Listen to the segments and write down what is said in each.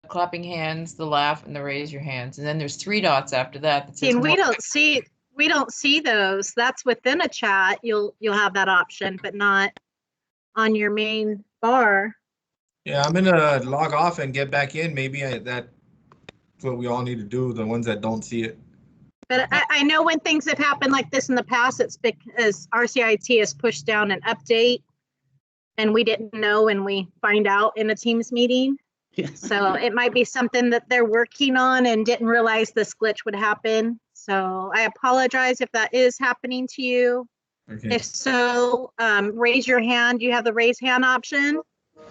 clapping hands, the laugh, and the raise your hands. And then there's 3 dots after that that says And we more. don't see those. That's within a chat. You'll have that option, but not on your main bar. Yeah, I'm gonna log off and get back in. Maybe that's what we all need to do, the ones that don't see it. But I know when things have happened like this in the past, it's because RCIT has pushed down an update and we didn't know, and we find out in a Teams meeting. Yeah. So it might be something that they're working on and didn't realize this glitch would happen. So I apologize if that is happening to you. Okay. If so, raise your hand. You have the raise hand option.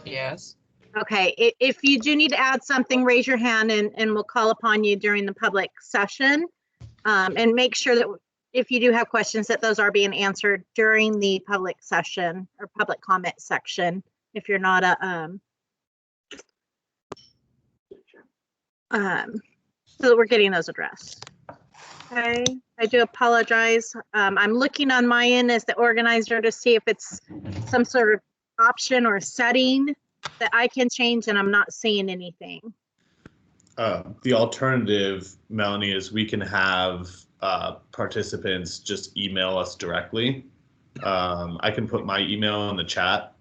Yes. Okay, if you do need to add something, raise your hand and we'll call upon you during the public session. And make sure that if you do have questions, that those are being answered during the public session or public comment section. If you're not so that we're getting those addressed. Okay, I do apologize. I'm looking on my end as the organizer to see if it's some sort of option or setting that I can change, and I'm not seeing anything. The alternative, Melanie, is we can have participants just email us directly. I can put my email in the chat.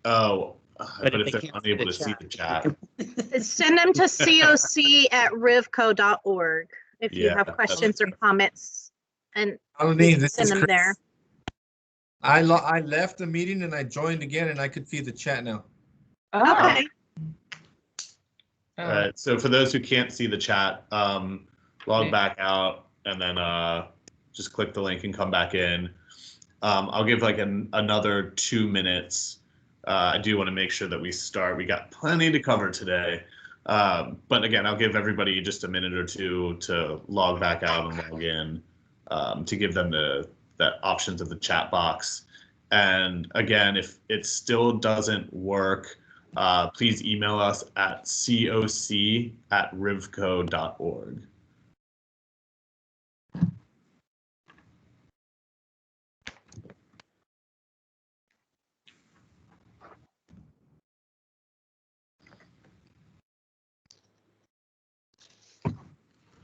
Oh, but if they're unable to see the chat. Send them to coc@rivco.org if you have questions or comments, and send them there. I left the meeting and I joined again, and I could see the chat now. Okay. All right, so for those who can't see the chat, log back out and then just click the link and come back in. I'll give like another 2 minutes. I do want to make sure that we start. We got plenty to cover today. But again, I'll give everybody just a minute or two to log back out and log in to give them the options of the chat box. And again, if it still doesn't work, please email us at coc@rivco.org.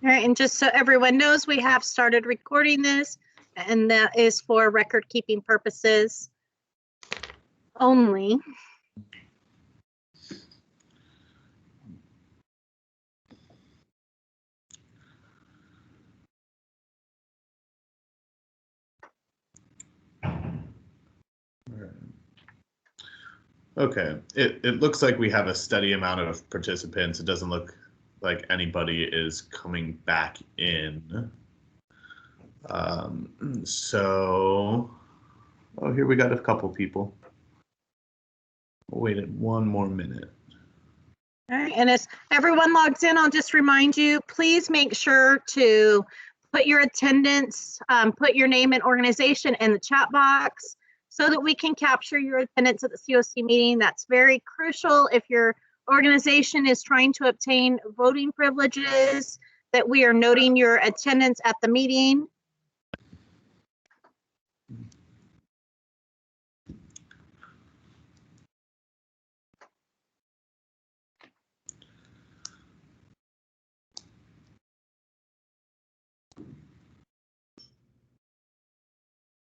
All right, and just so everyone knows, we have started recording this, and that is for record-keeping purposes only. Okay, it looks like we have a steady amount of participants. It doesn't look like anybody is coming back in. So, oh, here we got a couple people. We'll wait one more minute. All right, and as everyone logs in, I'll just remind you, please make sure to put your attendance, put your name and organization in the chat box so that we can capture your attendance at the CoC meeting. That's very crucial if your organization is trying to obtain voting privileges, that we are noting your attendance at the meeting.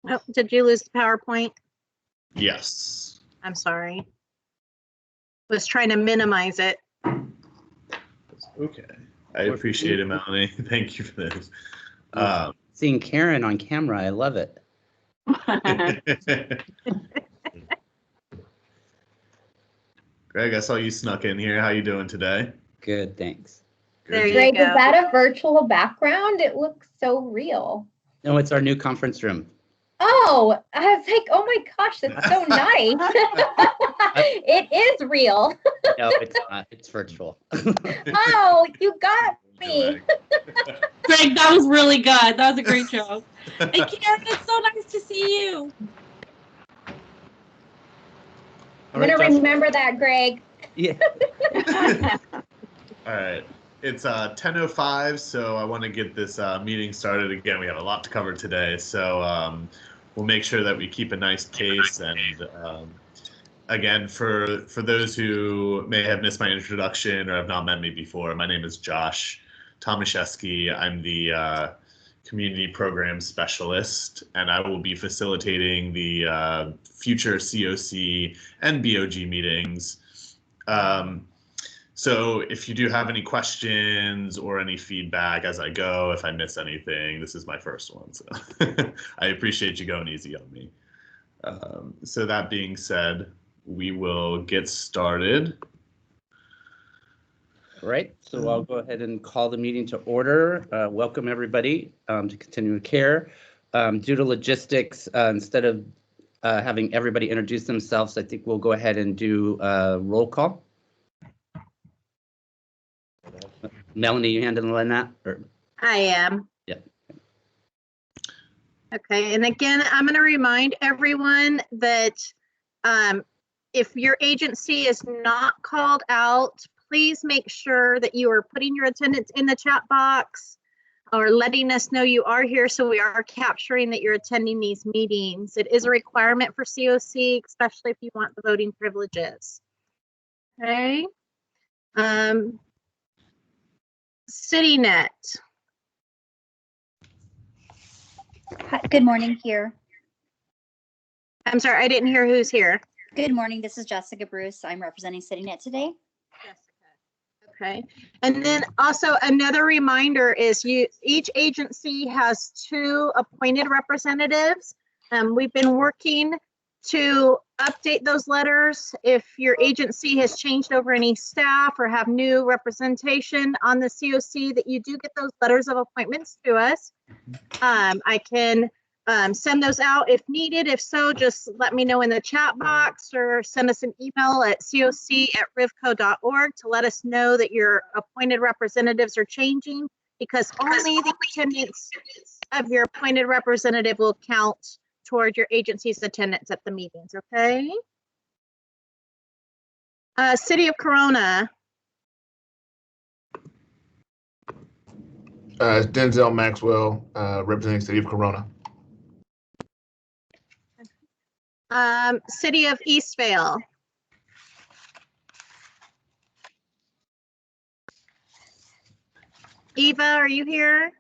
Oh, did you lose the PowerPoint? Yes. I'm sorry. Was trying to minimize it. Okay. I appreciate it, Melanie. Thank you for this. Seeing Karen on camera, I love it. Greg, I saw you snuck in here. How you doing today? Good, thanks. There you Greg, go. is that a virtual background? It looks so real. No, it's our new conference room. Oh, I was like, oh my gosh, that's so nice. It is real. No, it's not. It's virtual. Oh, you got me. Greg, that was really good. That was a great job. And Karen, it's so nice to see you. I'm going to remember that, Greg. Yeah. All right. It's 10:05, so I want to get this meeting started. Again, we have a lot to cover today, so we'll make sure that we keep a nice pace. And again, for those who may have missed my introduction or have not met me before, my name is Josh Tomaszewski. I'm the Community Program Specialist, and I will be facilitating the future CoC and BOG meetings. So if you do have any questions or any feedback as I go, if I miss anything, this is my first one, so I appreciate you going easy on me. So that being said, we will get started. All right, so I'll go ahead and call the meeting to order. Welcome everybody to Continuum Care. Due to logistics, instead of having everybody introduce themselves, I think we'll go ahead and do a roll call. Melanie, you handling that? Or? I am. Yeah. Okay, and again, I'm going to remind everyone that if your agency is not called out, please make sure that you are putting your attendance in the chat box or letting us know you are here, so we are capturing that you're attending these meetings. It is a requirement for CoC, especially if you want the voting privileges. Okay. CityNet. Hi, good morning here. I'm sorry, I didn't hear who's here. Good morning, this is Jessica Bruce. I'm representing CityNet today. Jessica. Okay. And then also another reminder is each agency has 2 appointed representatives. We've been working to update those letters. If your agency has changed over any staff or have new representation on the CoC, that you do get those letters of appointments to us. I can send those out if needed. If so, just let me know in the chat box or send us an email at coc@rivco.org to let us know that your appointed representatives are changing, because only the attendance of your appointed representative will count toward your agency's attendance at the meetings, okay? City of Corona. It's Denzel Maxwell, representing City of Corona. City of Eastvale. Eva, are you here?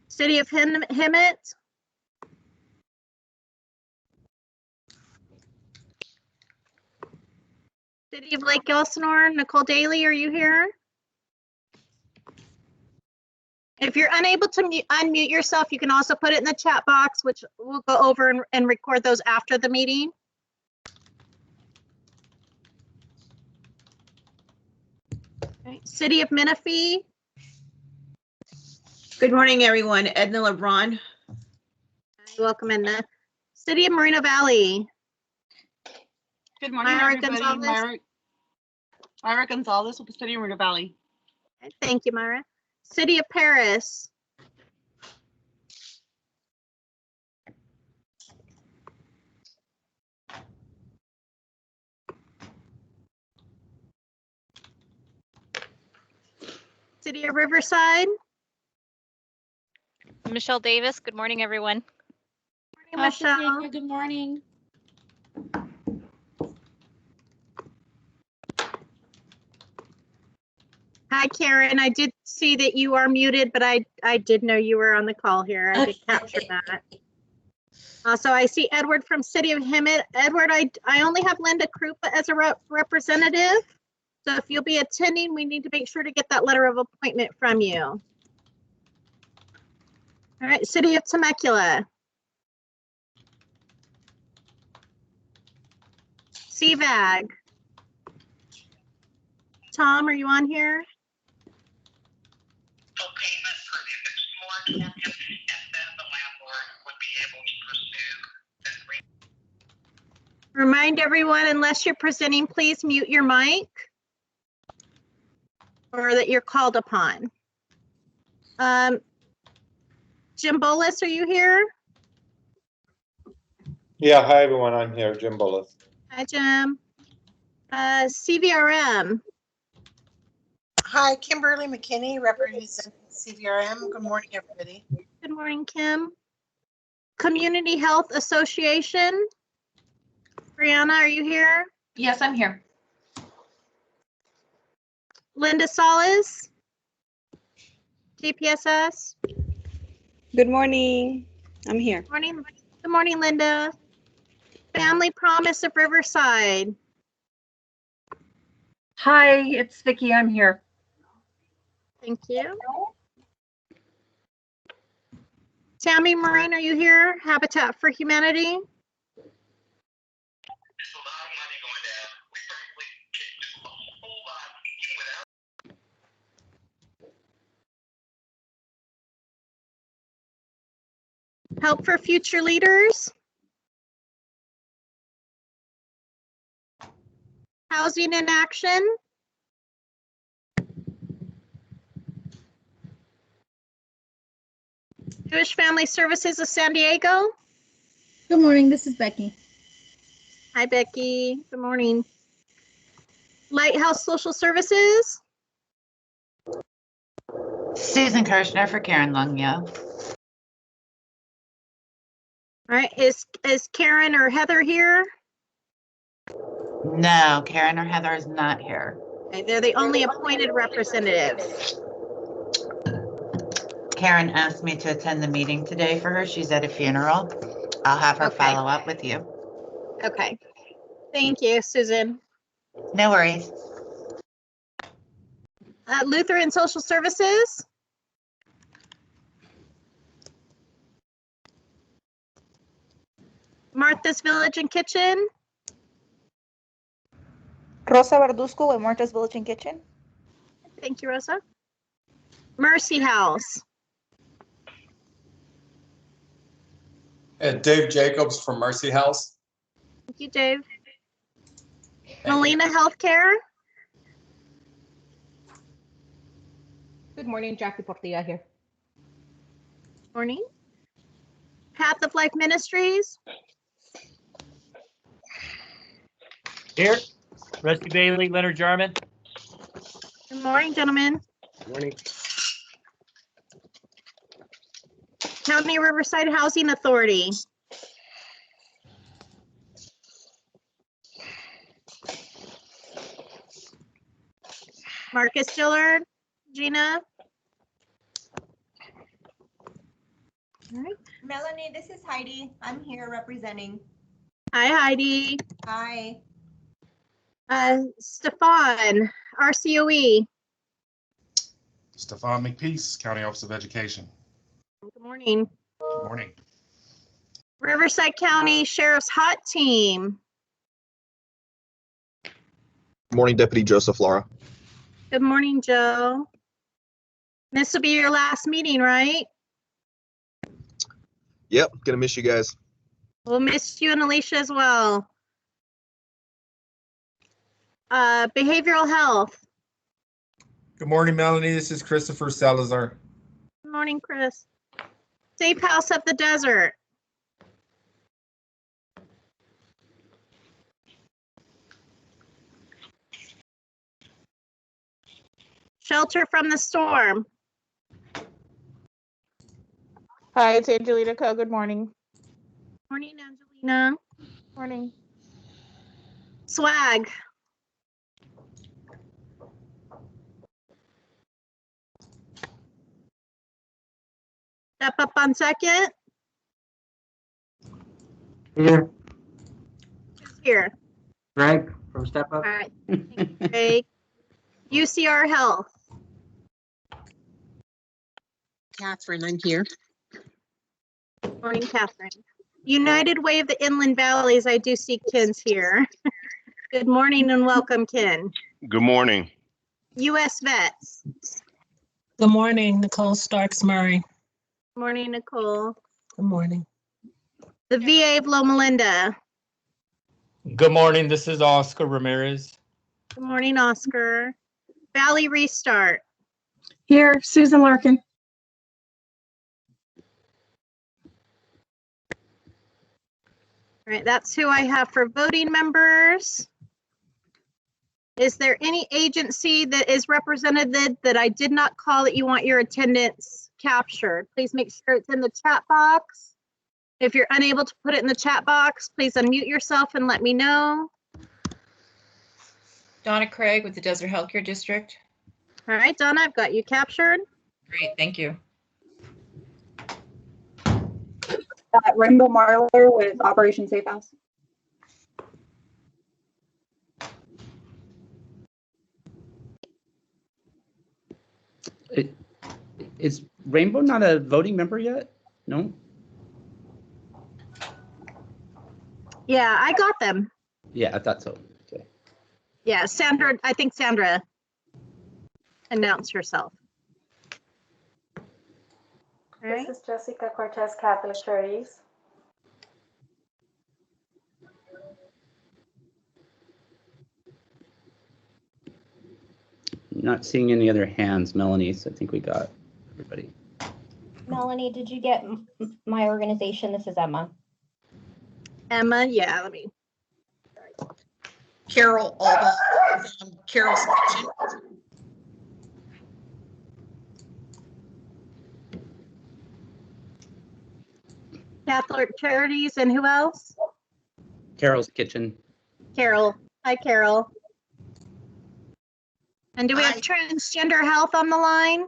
City of Hemet. City of Lake Elsinore, Nicole Daly, are you here? If you're unable to unmute yourself, you can also put it in the chat box, which we'll go over and record those after the meeting. Okay. City of Menifee. Good morning, everyone. Edna LeBron. Welcome, Edna. City of Moreno Valley. Good morning, Myra everybody. Gonzalez. Myra Gonzalez with the City of Moreno Valley. Thank you, Myra. City of Paris. City of Riverside. Michelle Davis. Good morning, everyone. Good morning, Michelle. Good morning. Hi, Karen. I did see that you are muted, but I did know you were on the call here. I did capture that. Also, I see Edward from City of Hemet. Edward, I only have Linda Krupa as a representative. So if you'll be attending, we need to make sure to get that letter of appointment from you. All right, City of Temecula. CVAG. Tom, are you on here? Remind everyone, unless you're presenting, please mute your mic or that you're called upon. Jim Bolus, are you here? Yeah, hi everyone, I'm here, Jim Bullis. Hi, Jim. CVRM. Hi, Kimberly McKinney, representing CVRM. Good morning, everybody. Good morning, Kim. Community Health Association. Brianna, are you here? Yes, I'm here. Linda Solis, TPSS. Good morning. I'm here. Morning. Good morning, Linda. Family Promise of Riverside. Hi, it's Vicki. I'm here. Thank you. Tammy Marine, are you here? Habitat for Humanity. Help for Future Leaders. Housing in Action. Jewish Family Services of San Diego. Good morning, this is Becky. Hi, Becky. Good morning. Lighthouse Social Services. Susan Kirshner for Karen Lungyo. All right, is Karen or Heather here? No, Karen or Heather is not here. Okay, they're the only appointed representatives. Karen asked me to attend the meeting today for her. She's at a funeral. I'll have her Okay. follow up with you. Okay. Thank you, Susan. No worries. Lutheran Social Services. Martha's Village and Kitchen. Rosa Verduzco with Martha's Village and Kitchen. Thank you, Rosa. Mercy House. Dave Jacobs from Mercy House. Thank you, Dave. Molina Healthcare. Good morning, Jackie Portilla here. Morning. Path of Life Ministries. Here, Rusty Bailey, Leonard Jarman. Good morning, gentlemen. Morning. County Riverside Housing Authority. Marcus Dillard, Gina. All right. Melanie, this is Heidi. I'm here representing. Hi, Heidi. Hi. Stefan, RCOE. Stefan McPeace, County Office of Education. Good morning. Good morning. Riverside County Sheriff's Hot Team. Good morning, Deputy Joseph Laura. Good morning, Joe. This will be your last meeting, right? Yep, gonna miss you guys. We'll miss you and Alicia as well. Behavioral health. Good morning, Melanie. This is Christopher Salazar. Good morning, Chris. Safe House of the Desert. Shelter from the Storm. Hi, it's Angelina Co. Good morning. Morning, Angelina. Morning. Swag. Step up on second. Here, Who's here? Greg from Step Up. All right. Thank you, Greg. UCR Health. Catherine, I'm here. Morning, Catherine. United Way of the Inland Valleys, I do see Ken's here. Good morning and welcome, Ken. Good morning. US Vets. Good morning, Nicole Starks Murray. Morning, Nicole. Good morning. The VA of Loma Linda. Good morning, this is Oscar Ramirez. Good morning, Oscar. Valley Restart. Here, Susan Larkin. All right, that's who I have for voting members. Is there any agency that is represented that I did not call that you want your attendance captured? Please make sure it's in the chat box If you're unable to put it in the chat box, please unmute yourself and let me know. Donna Craig with the Desert Healthcare District. All right, Donna, I've got you captured. Great, thank you. Rainbow Marler with Operation Safe House. Is Rainbow not a voting member yet? No? Yeah, I got them. Yeah, I thought so. Okay. Yeah, Sandra, I think Sandra announced herself. All right. This is Jessica Cortez, Catholic Charities. Not seeing any other hands, Melanie, so I think we got everybody. Melanie, did you get my organization? This is Emma. Emma, yeah, let me. Carol Alba, Carol's Kitchen. Catholic Charities, and who else? Carol's Kitchen. Carol. Hi, Carol. And do we have transgender health on the line?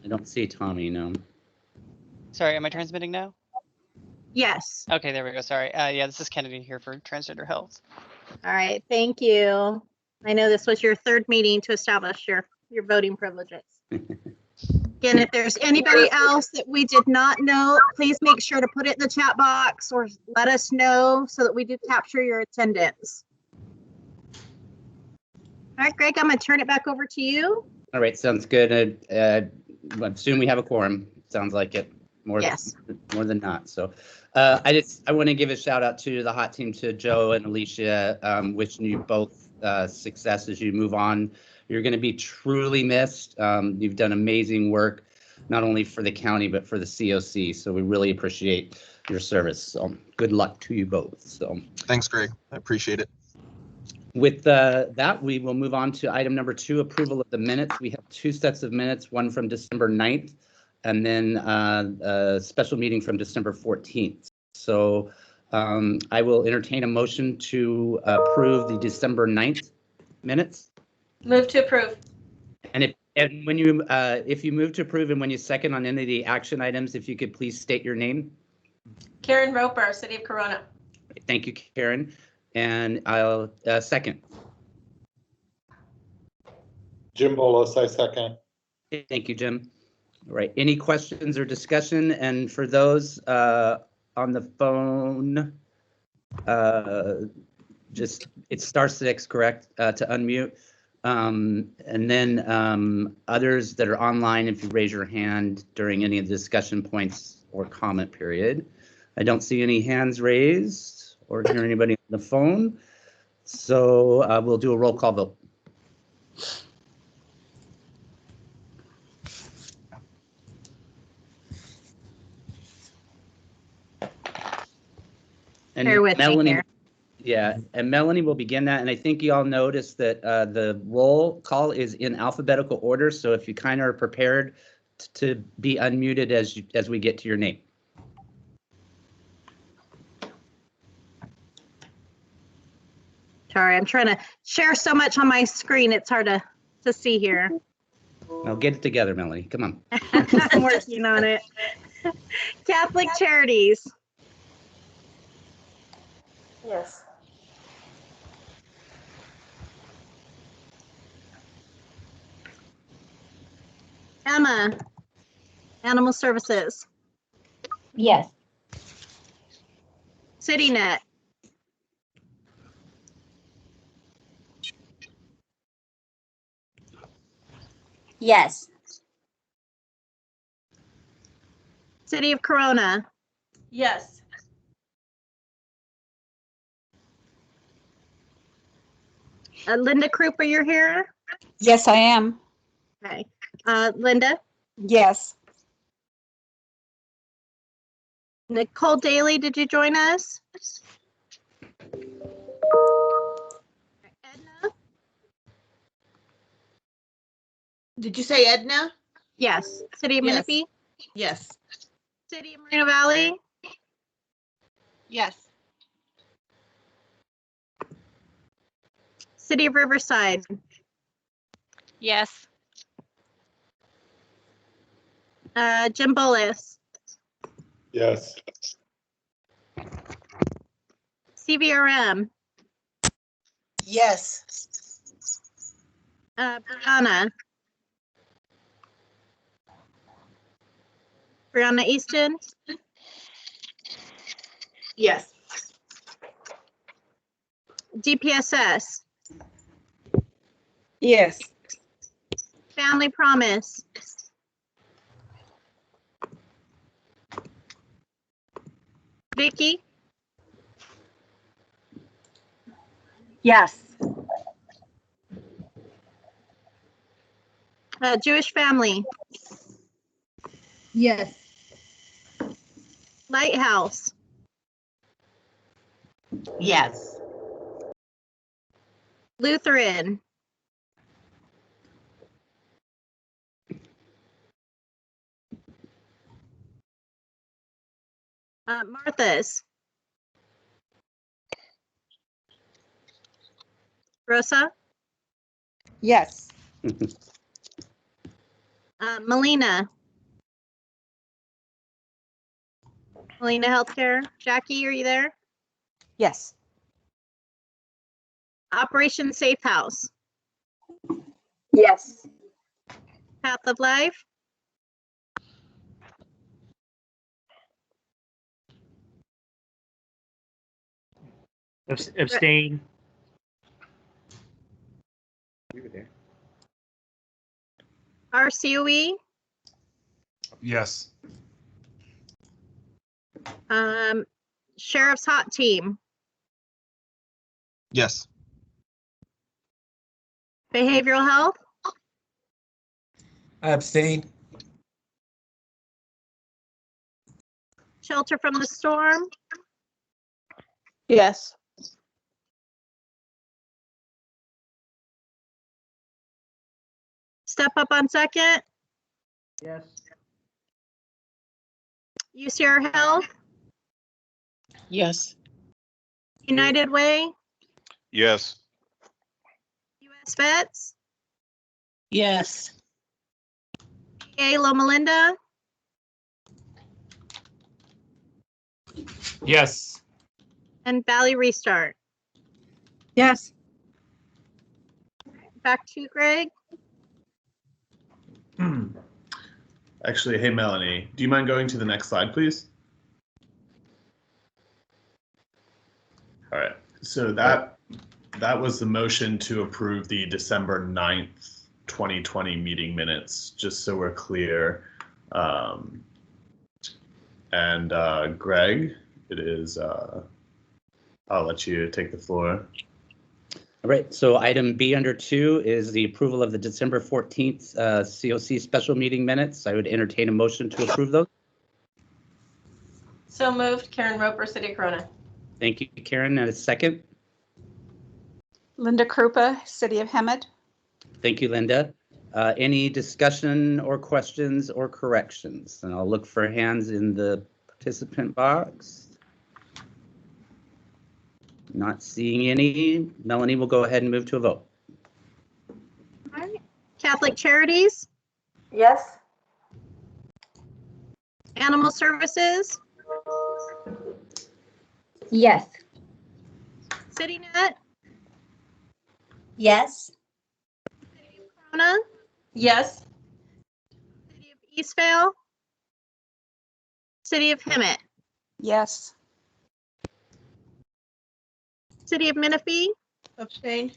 I don't see Tommy, no. Sorry, am I transmitting now? Yes. Okay, there we go. Sorry. Yeah, this is Kennedy here for Transgender Health. All right, thank you. I know this was your third meeting to establish your voting privileges. Again, if there's anybody else that we did not know, please make sure to put it in the chat box or let us know so that we do capture your attendance. All right, Greg, I'm going to turn it back over to you. All right, sounds good. I assume we have a quorum. Sounds like it. More than not. So I want to give a shout out to the hot team, to Joe and Alicia, wishing you both success as you move on. You're going to be truly missed. You've done amazing work, not only for the county, but for the CoC. So we really appreciate your service. So good luck to you both. So thanks, Greg. I appreciate it. With that, we will move on to item number 2, approval of the minutes. We have 2 sets of minutes, one from December 9th, and then a special meeting from December 14th. So I will entertain a motion to approve the December 9th minutes. Move to approve. And when you if you move to approve and when you second on any of the action items, if you could please state your name. Karen Roper, City of Corona. Thank you, Karen. And I'll second. Jim Bolos, I second. Thank you, Jim. All right, any questions or discussion? And for those on the phone, just it's *6, correct, to unmute. And then others that are online, if you raise your hand during any of the discussion points or comment period. I don't see any hands raised or hear anybody on the phone. So we'll do a roll call vote. And Bear with Melanie, me here. Yeah, and Melanie will begin that. And I think you all noticed that the roll call is in alphabetical order. So if you kind of are prepared to be unmuted as we get to your name. Sorry, I'm trying to share so much on my screen. It's hard to see here. Now get it together, Melanie. Come on. I'm working on it. Catholic Charities. Yes. Emma, Animal Services. Yes. CityNet. Yes. City of Corona. Yes. Linda Krupa, you're here? Yes, I am. Okay. Linda? Yes. Nicole Daly, did you join us? Edna? Did you say Edna? Yes. City of Yes. Menifee? Yes. City of Moreno Valley? Yes. City of Riverside? Yes. Jim Bullis? Yes. CVRM? Yes. Brianna Easton? Yes. DPSS? Yes. Family Promise? Vicky? Yes. Jewish Family? Yes. Lighthouse? Yes. Lutheran? Martha's? Rosa? Yes. Melina? Melina Healthcare? Jackie, are you there? Yes. Operation Safe House? Yes. Path of Life? Abstain. RCOE? Yes. Sheriff's Hot Team? Yes. Behavioral Health? I abstain. Shelter from the Storm? Yes. Step Up on Second? Yes. UCR Health? Yes. United Way? Yes. US Vets? Yes. PA Loma Linda? Yes. And Valley Restart? Yes. Back to you, Greg. Actually, hey, Melanie, do you mind going to the next slide, please? All right, so that was the motion to approve the December 9th, 2020 meeting minutes, just so we're clear. Greg, it is, I'll let you take the floor. All right, so item B under 2 is the approval of the December 14th CoC special meeting minutes. I would entertain a motion to approve those. So moved. Karen Roper, City of Corona. Thank you, Karen. And a second. Linda Krupa, City of Hemet. Thank you, Linda. Any discussion or questions or corrections? And I'll look for hands in the participant box. Not seeing any. Melanie will go ahead and move to a vote. All right. Catholic Charities? Yes. Animal Services? Yes. CityNet? Yes. City of Corona? Yes. City of Eastvale? City of Hemet? Yes. City of Menifee? Abstain.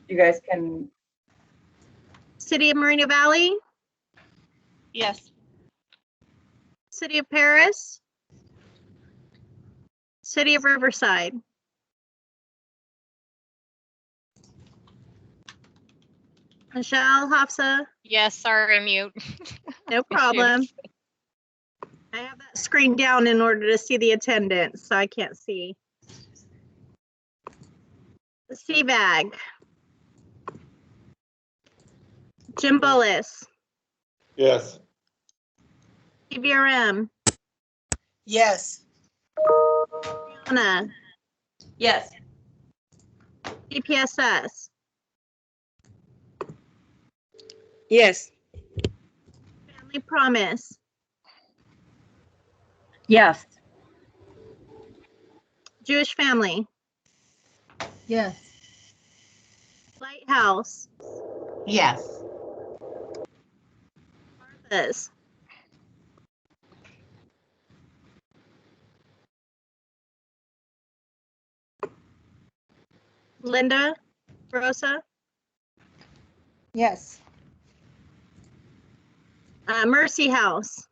You guys can. City of Moreno Valley? Yes. City of Paris? City of Riverside? Michelle, Hafsa? Yes, sorry, mute. No problem. I have that screen down in order to see the attendance, so I can't see. CVAG? Jim Bullis, Yes. CBRM, Yes. Anna, Yes. DPSS, Yes. Family Promise, Yes. Jewish Family, Yes. Lighthouse, Yes. Martha's, Linda, Rosa, Yes. Mercy House,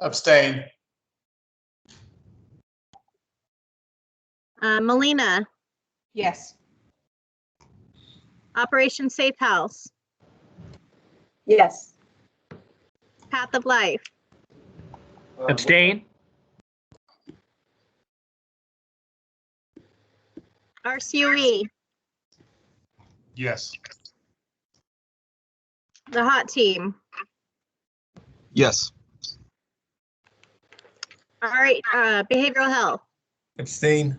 Abstain. Melina, Yes. Operation Safe House, Yes. Path of Life, Abstain? RCOE, Yes. the Hot Team. Yes. All right, Behavioral Health, Abstain.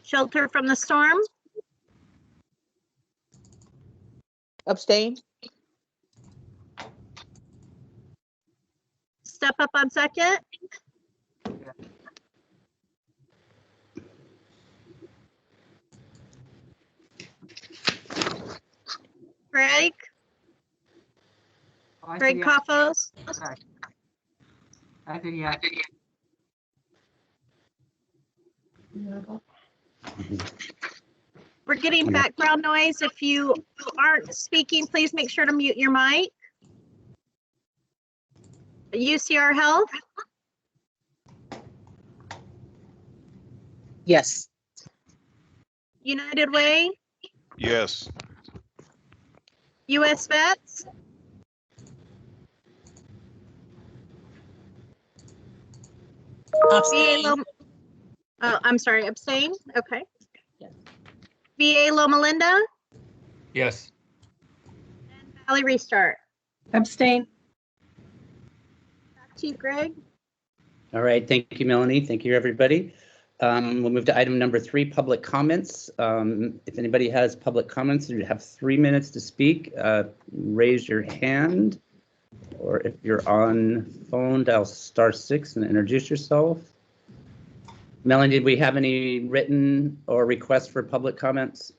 Shelter from the Storm, Abstain? Step Up on Second, Greg, Greg Coffos, I think yes. we're getting background noise. If you aren't speaking, please make sure to mute your mic. UCR Health, Yes. United Way, Yes. US Vets, Abstain. Oh, I'm sorry, abstain, okay. VA Loma Linda, Yes. Valley Restart. Abstain? Back to you, Greg. All right, thank you, Melanie. Thank you, everybody. We'll move to item number 3, public comments. If anybody has public comments, you have 3 minutes to speak. Raise your hand, or if you're on phone, dial *6 and introduce yourself. Melanie, did we have any written or requests for public comments?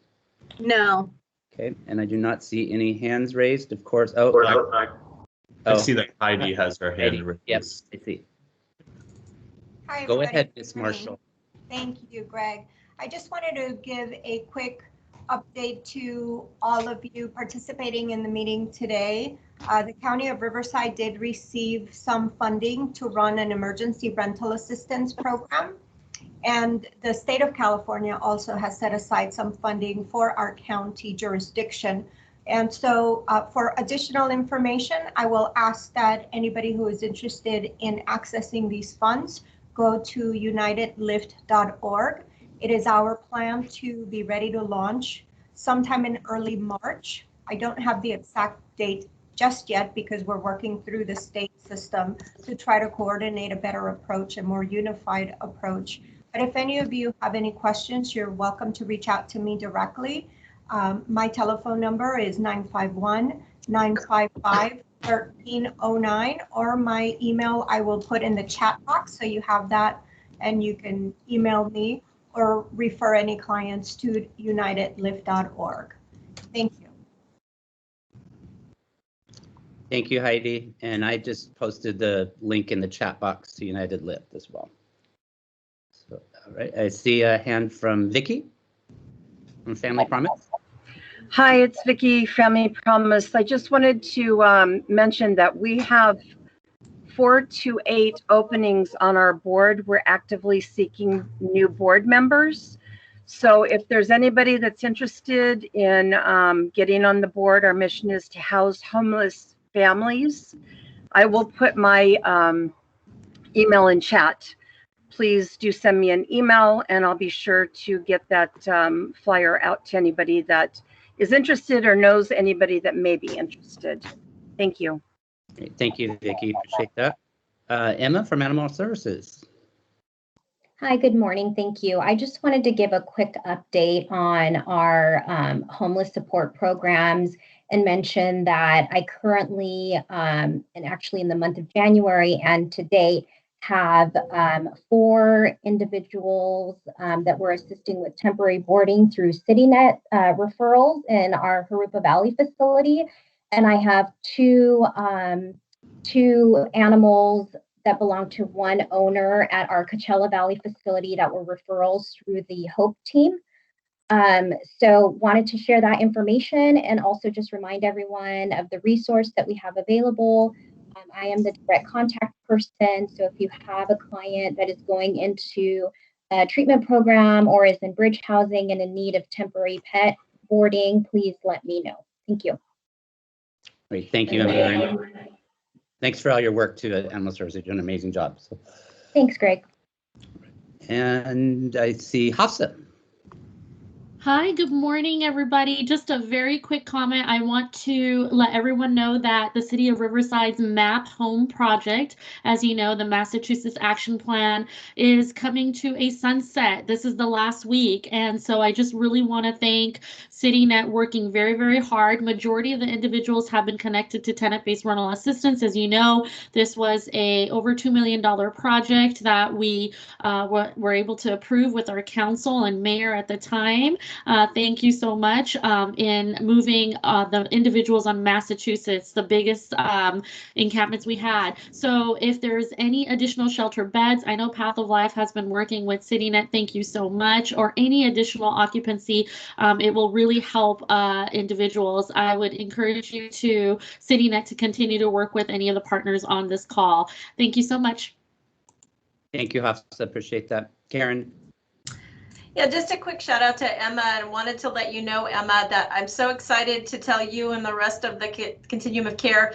No. Okay, and I do not see any hands raised, of course. I see that Heidi has her hand raised. Yes, I see. Hi, Go everybody. ahead, Good Ms. morning. Marshall. Thank you, Greg. I just wanted to give a quick update to all of you participating in the meeting today. The County of Riverside did receive some funding to run an emergency rental assistance program. And the state of California also has set aside some funding for our county jurisdiction. And so for additional information, I will ask that anybody who is interested in accessing these funds go to unitedlift.org. It is our plan to be ready to launch sometime in early March. I don't have the exact date just yet because we're working through the state system to try to coordinate a better approach, a more unified approach. But if any of you have any questions, you're welcome to reach out to me directly. My telephone number is 951-955-1309, or my email I will put in the chat box so you have that and you can email me or refer any clients to unitedlift.org. Thank you. Thank you, Heidi. And I just posted the link in the chat box to United Lift as well. So, all right, I see a hand from Vicky from Family Promise. Hi, it's Vicki, Family Promise. I just wanted to mention that we have 4 to 8 openings on our board. We're actively seeking new board members. So if there's anybody that's interested in getting on the board, our mission is to house homeless families. I will put my email in chat. please do send me an email and I'll be sure to get that flyer out to anybody that is interested or knows anybody that may be interested. Thank you. Great. Thank you, Vicki. Appreciate that. Emma from Animal Services. Hi, good morning. Thank you. I just wanted to give a quick update on our homeless support programs and mention that I currently, and actually in the month of January and to date, have 4 individuals that we're assisting with temporary boarding through CityNet referrals in our Harupa Valley facility. And I have two animals that belong to one owner at our Coachella Valley facility that were referrals through the HOPE team. So wanted to share that information and also just remind everyone of the resource that we have available. I am the direct contact person. So if you have a client that is going into a treatment program or is in bridge housing and in need of temporary pet boarding, please let me know. Thank you. Great. Thank you, Emma. Thanks for all your work too at Animal Services. You're doing an amazing job. So. Thanks, Greg. And I see Hafsa. Hi, good morning, everybody. Just a very quick comment. I want to let everyone know that the City of Riverside's MAP Home project, as you know, the Massachusetts Action Plan, is coming to a sunset. This is the last week. And so I just really want to thank CityNet working very, very hard. Majority of the individuals have been connected to tenant-based rental assistance. As you know, this was a over $2 million project that we were able to approve with our council and mayor at the time. Thank you so much in moving the individuals on Massachusetts, the biggest encampments we had. So if there's any additional shelter beds, I know Path of Life has been working with CityNet, thank you so much, or any additional occupancy, it will really help individuals. I would encourage you to CityNet to continue to work with any of the partners on this call. Thank you so much. Thank you, Hafsa. Appreciate that. Karen. Yeah, just a quick shout out to Emma, and wanted to let you know, Emma, that I'm so excited to tell you and the rest of the Continuum of Care,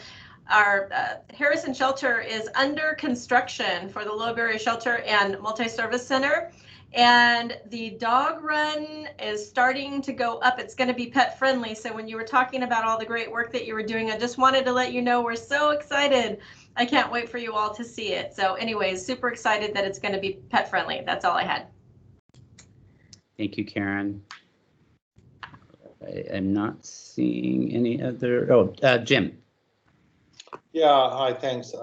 our Harrison Shelter is under construction for the Lowberry Shelter and Multi-Service Center. And the dog run is starting to go up. It's going to be pet friendly. So when you were talking about all the great work that you were doing, I just wanted to let you know we're so excited. I can't wait for you all to see it. So anyways, super excited that it's going to be pet friendly. That's all I had. Thank you, Karen. I am not seeing any other. Oh, Jim. Yeah, hi, thanks.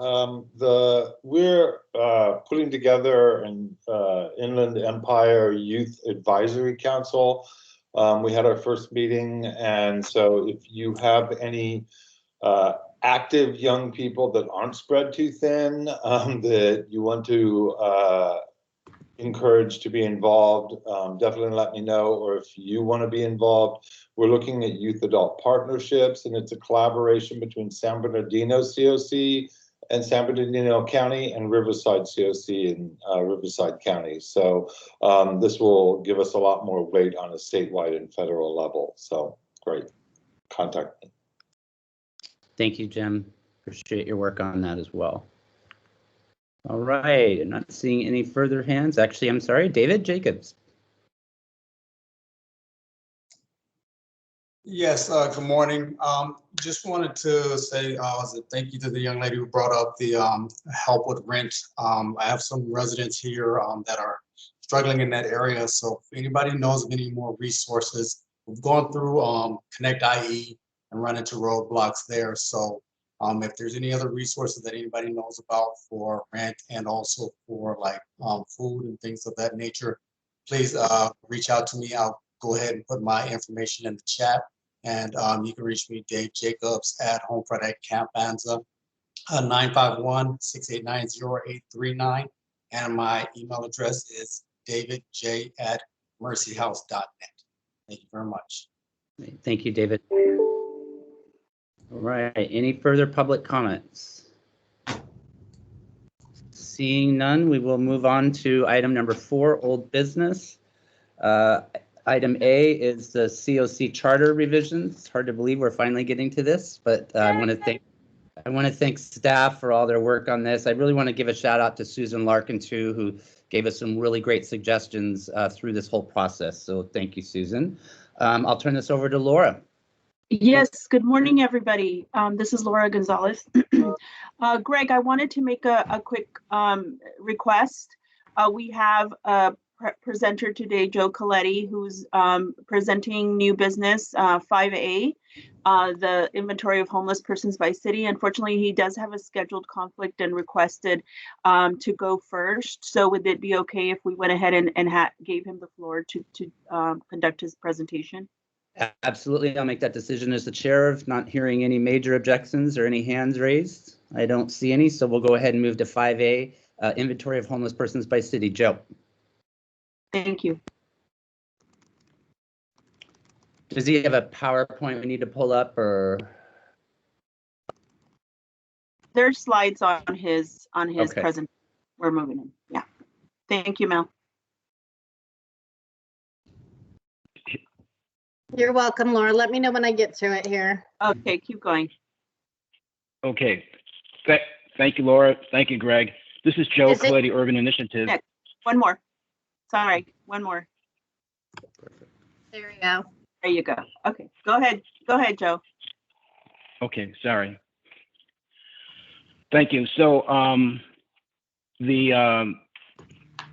We're putting together an Inland Empire Youth Advisory Council. We had our first meeting, and so if you have any active young people that aren't spread too thin, that you want to encouraged to be involved, definitely let me know. Or if you want to be involved, we're looking at youth adult partnerships, and it's a collaboration between San Bernardino CoC and San Bernardino County and Riverside CoC in Riverside County. So this will give us a lot more weight on a statewide and federal level. So great, contact me. Thank you, Jim. Appreciate your work on that as well. All right, I'm not seeing any further hands. Actually, I'm sorry, David Jacobs. Yes, good morning. Just wanted to say thank you to the young lady who brought up the help with rent. I have some residents here that are struggling in that area. So if anybody knows of any more resources, we've gone through Connect IE and run into roadblocks there. So if there's any other resources that anybody knows about for rent and also for like food and things of that nature, please reach out to me. I'll go ahead and put my information in the chat, and you can reach me, Dave Jacobs, at Homefront at Camp Anza, 951-689-0839, and my email address is davidj@mercyhouse.net. Thank you very much. Thank you, David. All right, any further public comments? Seeing none, we will move on to item number 4, old business. Item A is the CoC charter revisions. It's hard to believe we're finally getting to this, but I want to thank staff for all their work on this. I really want to give a shout out to Susan Larkin too, who gave us some really great suggestions through this whole process. So thank you, Susan. I'll turn this over to Laura. Yes, good morning, everybody. This is Laura Gonzalez. Greg, I wanted to make a quick request. We have a presenter today, Joe Coletti, who's presenting new business 5A, the inventory of homeless persons by city. Unfortunately, he does have a scheduled conflict and requested to go first. So would it be okay if we went ahead and gave him the floor to conduct his presentation? Absolutely, I'll make that decision as the chair of not hearing any major objections or any hands raised. I don't see any, so we'll go ahead and move to 5A, inventory of homeless persons by city. Joe. Thank you. Does he have a PowerPoint we need to pull up, or? There's slides on his Okay. presentation. We're moving in. Yeah. Thank you, Mel. You're welcome, Laura. Let me know when I get to it here. Okay, keep going. Okay. Thank you, Laura. Thank you, Greg. This is Joe Coletti, Urban Initiative. Next. One more. Sorry, one more. There we go. There you go. Okay, go ahead. Go ahead, Joe. Okay, sorry. Thank you. So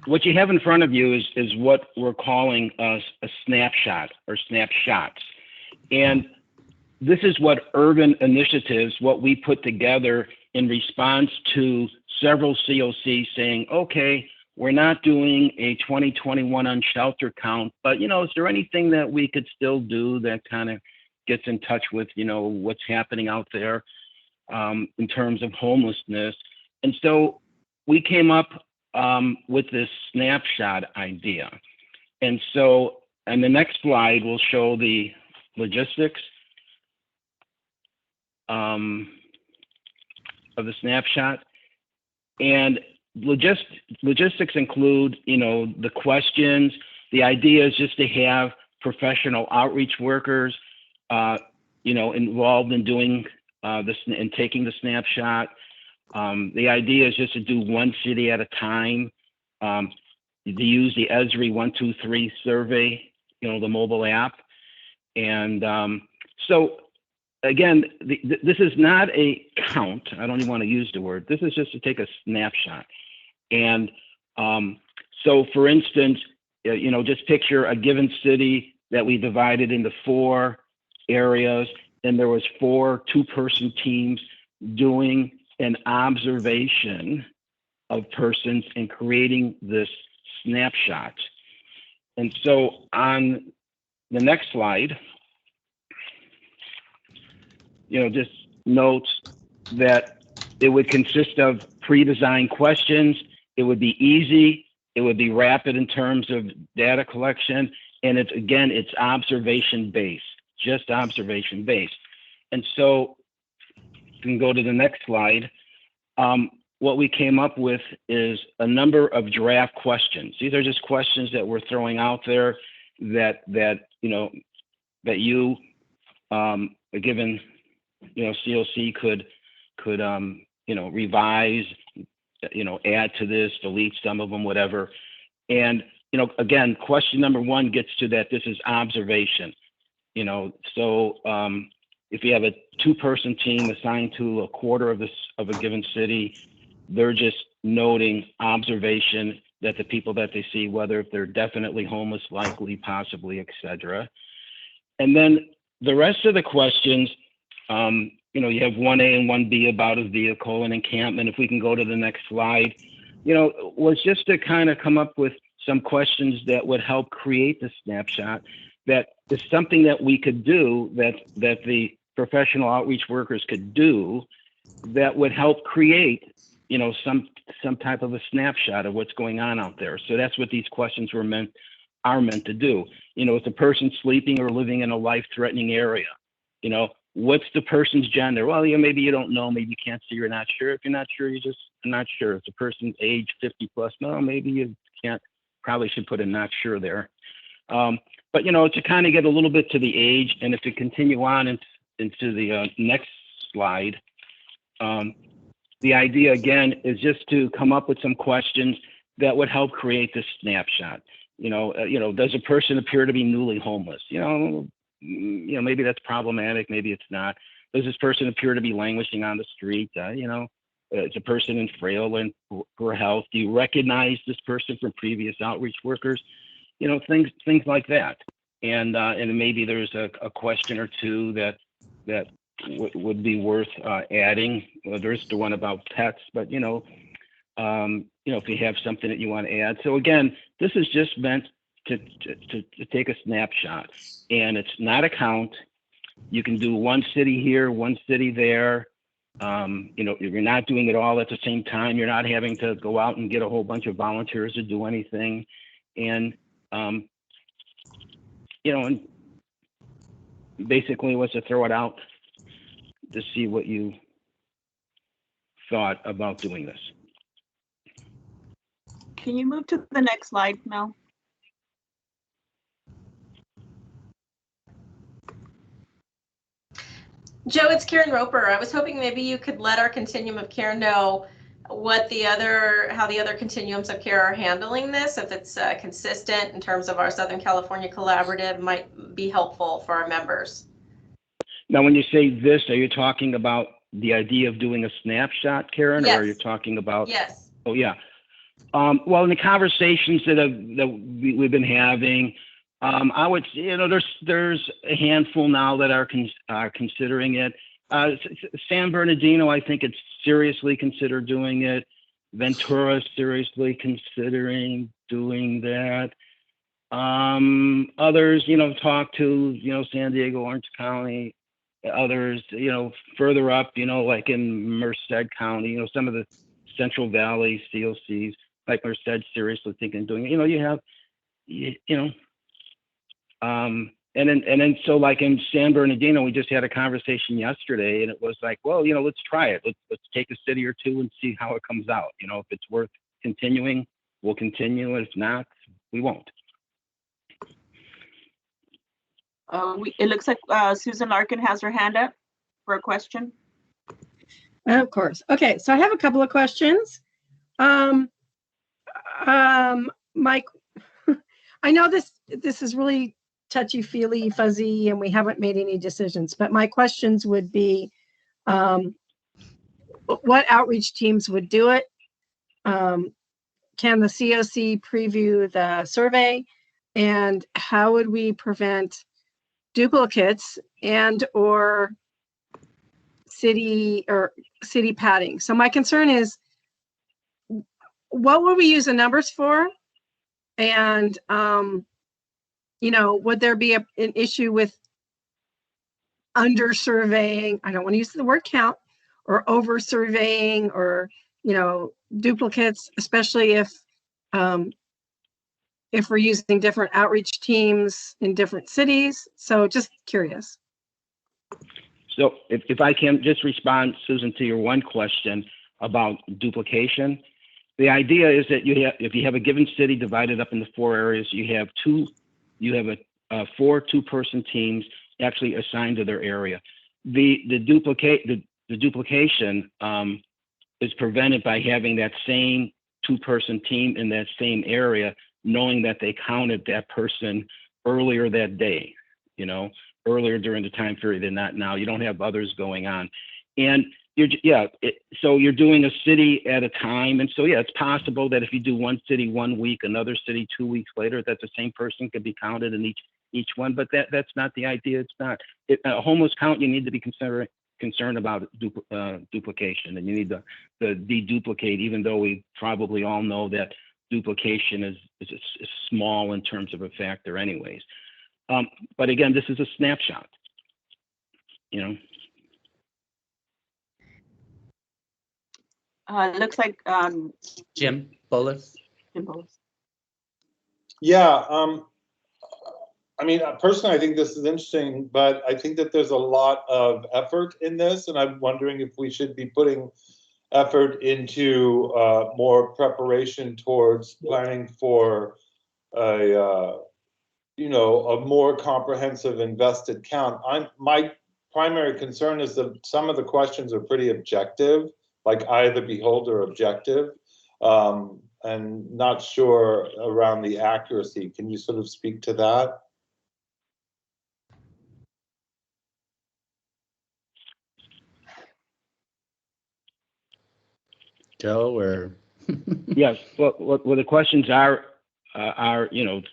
what you have in front of you is what we're calling a snapshot or snapshots. And this is what Urban Initiatives, what we put together in response to several COCs saying, okay, we're not doing a 2021 unsheltered count, but, you know, is there anything that we could still do that kind of gets in touch with, you know, what's happening out there in terms of homelessness? And so we came up with this snapshot idea. And so, and the next slide will show the logistics of the snapshot. And logistics include, you know, the questions. The idea is just to have professional outreach workers, you know, involved in doing this and taking the snapshot. The idea is just to do one city at a time, to use the ESRI 123 survey, you know, the mobile app. And so again, this is not a count. I don't even want to use the word. This is just to take a snapshot. And so for instance, you know, just picture a given city that we divided into 4 areas, and there was 4 two-person teams doing an observation of persons and creating this snapshot. And so on the next slide, you know, just notes that it would consist of pre-designed questions. It would be easy. It would be rapid in terms of data collection. And it's, again, it's observation-based, just observation-based. And so you can go to the next slide. What we came up with is a number of draft questions. These are just questions that we're throwing out there that you know, that you, a given, you know, COC could you know, revise, you know, add to this, delete some of them, whatever. And, you know, again, question number 1 gets to that this is observation, you know. So if you have a 2-person team assigned to a quarter of a given city, they're just noting observation that the people that they see, whether if they're definitely homeless, likely, possibly, etc. And then the rest of the questions, you know, you have 1A and 1B about a vehicle and encampment. If we can go to the next slide, you know, was just to kind of come up with some questions that would help create the snapshot. That is something that we could do, that the professional outreach workers could do, that would help create, you know, some type of a snapshot of what's going on out there. So that's what these questions are meant to do. You know, is the person sleeping or living in a life-threatening area? You know, what's the person's gender? Well, you know, maybe you don't know, maybe you can't see, you're not sure. If you're not sure, you just not sure. If the person's age 50 plus, no, maybe you can't, probably should put a not sure there. But, you know, to kind of get a little bit to the age, and if you continue on into the next slide, the idea again is just to come up with some questions that would help create this snapshot. Does a person appear to be newly homeless? Maybe that's problematic, maybe it's not. Does this person appear to be languishing on the street? Is a person in frail and poor health? Do you recognize this person from previous outreach workers? Things like that. And maybe there's a question or two that would be worth adding. There's the one about pets, but if you have something that you want to add. So again, this is just meant to take a snapshot, and it's not a count. You can do one city here, one city there. You're not doing it all at the same time. You're not having to go out and get a whole bunch of volunteers to do anything. And, and basically was to throw it out to see what you thought about doing this. Can you move to the next slide, Mel? Joe, it's Karen Roper. I was hoping maybe you could let our Continuum of Care know how the other continuums of care are handling this. If it's consistent in terms of our Southern California Collaborative, might be helpful for our members. Now, when you say this, are you talking about the idea of doing a snapshot, Karen, yes. Or are you talking about? Yes. Oh, yeah. Well, in the conversations that we've been having, I would say, there's a handful now that are considering it. San Bernardino, I think it's seriously considered doing it. Ventura seriously considering doing that. Others, talk to, San Diego, Orange County. Others, further up, like in Merced County, some of the Central Valley COCs, like Merced, seriously thinking of doing it. You have, and then so like in San Bernardino, we just had a conversation yesterday, and it was like, well, let's try it. Let's take a city or two and see how it comes out. If it's worth continuing, we'll continue. If not, we won't. It looks like Susan Larkin has her hand up for a question. Of course. Okay, so I have a couple of questions. Mike, I know this is really touchy-feely, fuzzy, and we haven't made any decisions, but my questions would be, what outreach teams would do it? Can the CoC preview the survey? And how would we prevent duplicates and or city padding? So my concern is, what would we use the numbers for? And would there be an issue with under surveying? I don't want to use the word count, or over surveying, or duplicates, especially if we're using different outreach teams in different cities. So just curious. So if I can just respond, Susan, to your one question about duplication. The idea is that if you have a given city divided up into 4 areas, you have 4 two-person teams actually assigned to their area. The duplication is prevented by having that same two-person team in that same area, knowing that they counted that person earlier that day, earlier during the time period and not now. You don't have others going on. And so you're doing a city at a time. And so, it's possible that if you do one city 1 week, another city 2 weeks later, that the same person could be counted in each one. But that's not the idea. It's not a homeless count. You need to be concerned about duplication, and you need to deduplicate, even though we probably all know that duplication is small in terms of a factor anyways. But again, this is a snapshot, Looks like Jim Bullis. Yeah, personally, I think this is interesting, but I think that there's a lot of effort in this, and I'm wondering if we should be putting effort into more preparation towards planning for a more comprehensive invested count. My primary concern is that some of the questions are pretty objective, like eye of the beholder objective. and not sure around the accuracy. Can you sort of speak to that? Joe, or Yes. Well, the questions are kind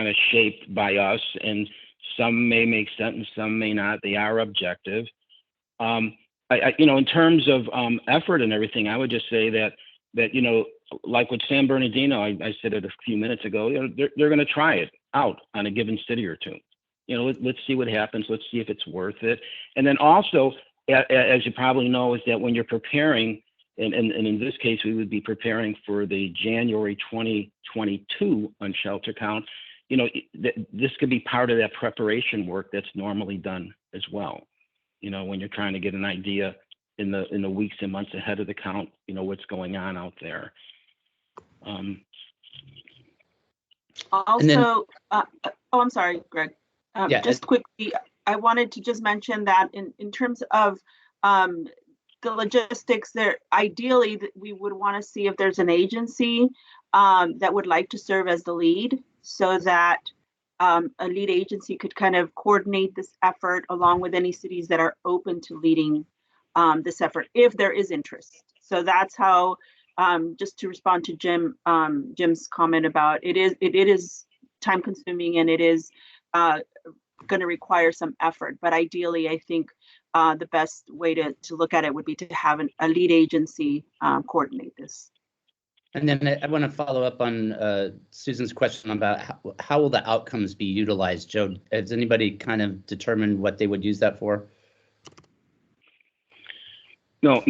of shaped by us, and some may make sense and some may not. They are objective. In terms of effort and everything, I would just say that like with San Bernardino, I said it a few minutes ago, they're going to try it out on a given city or two. Let's see what happens. Let's see if it's worth it. And then also, as you probably know, is that when you're preparing, and in this case, we would be preparing for the January 2022 unshelter count, this could be part of that preparation work that's normally done as well. When you're trying to get an idea in the weeks and months ahead of the count, what's going on out there. Also, I'm sorry, Greg. Just quickly, I wanted to just mention that in terms of the logistics there, ideally we would want to see if there's an agency that would like to serve as the lead, so that a lead agency could kind of coordinate this effort along with any cities that are open to leading this effort if there is interest. So that's how, just to respond to Jim's comment about it is time consuming, and it is going to require some effort. But ideally, I think the best way to look at it would be to have a lead agency coordinate this. And then I want to follow up on Susan's question about how will the outcomes be utilized. Joe, has anybody kind of determined what they would use that for? No,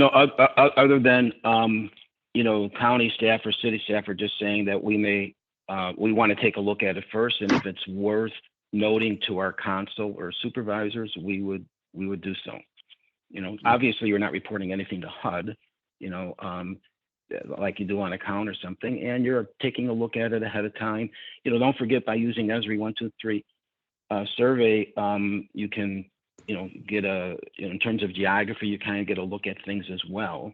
other than, county staff or city staff are just saying that we want to take a look at it first, and if it's worth noting to our council or supervisors, we would do so. Obviously you're not reporting anything to HUD, like you do on a count or something, and you're taking a look at it ahead of time. Don't forget, by using Esri 123 survey, you can, get in terms of geography, you kind of get a look at things as well.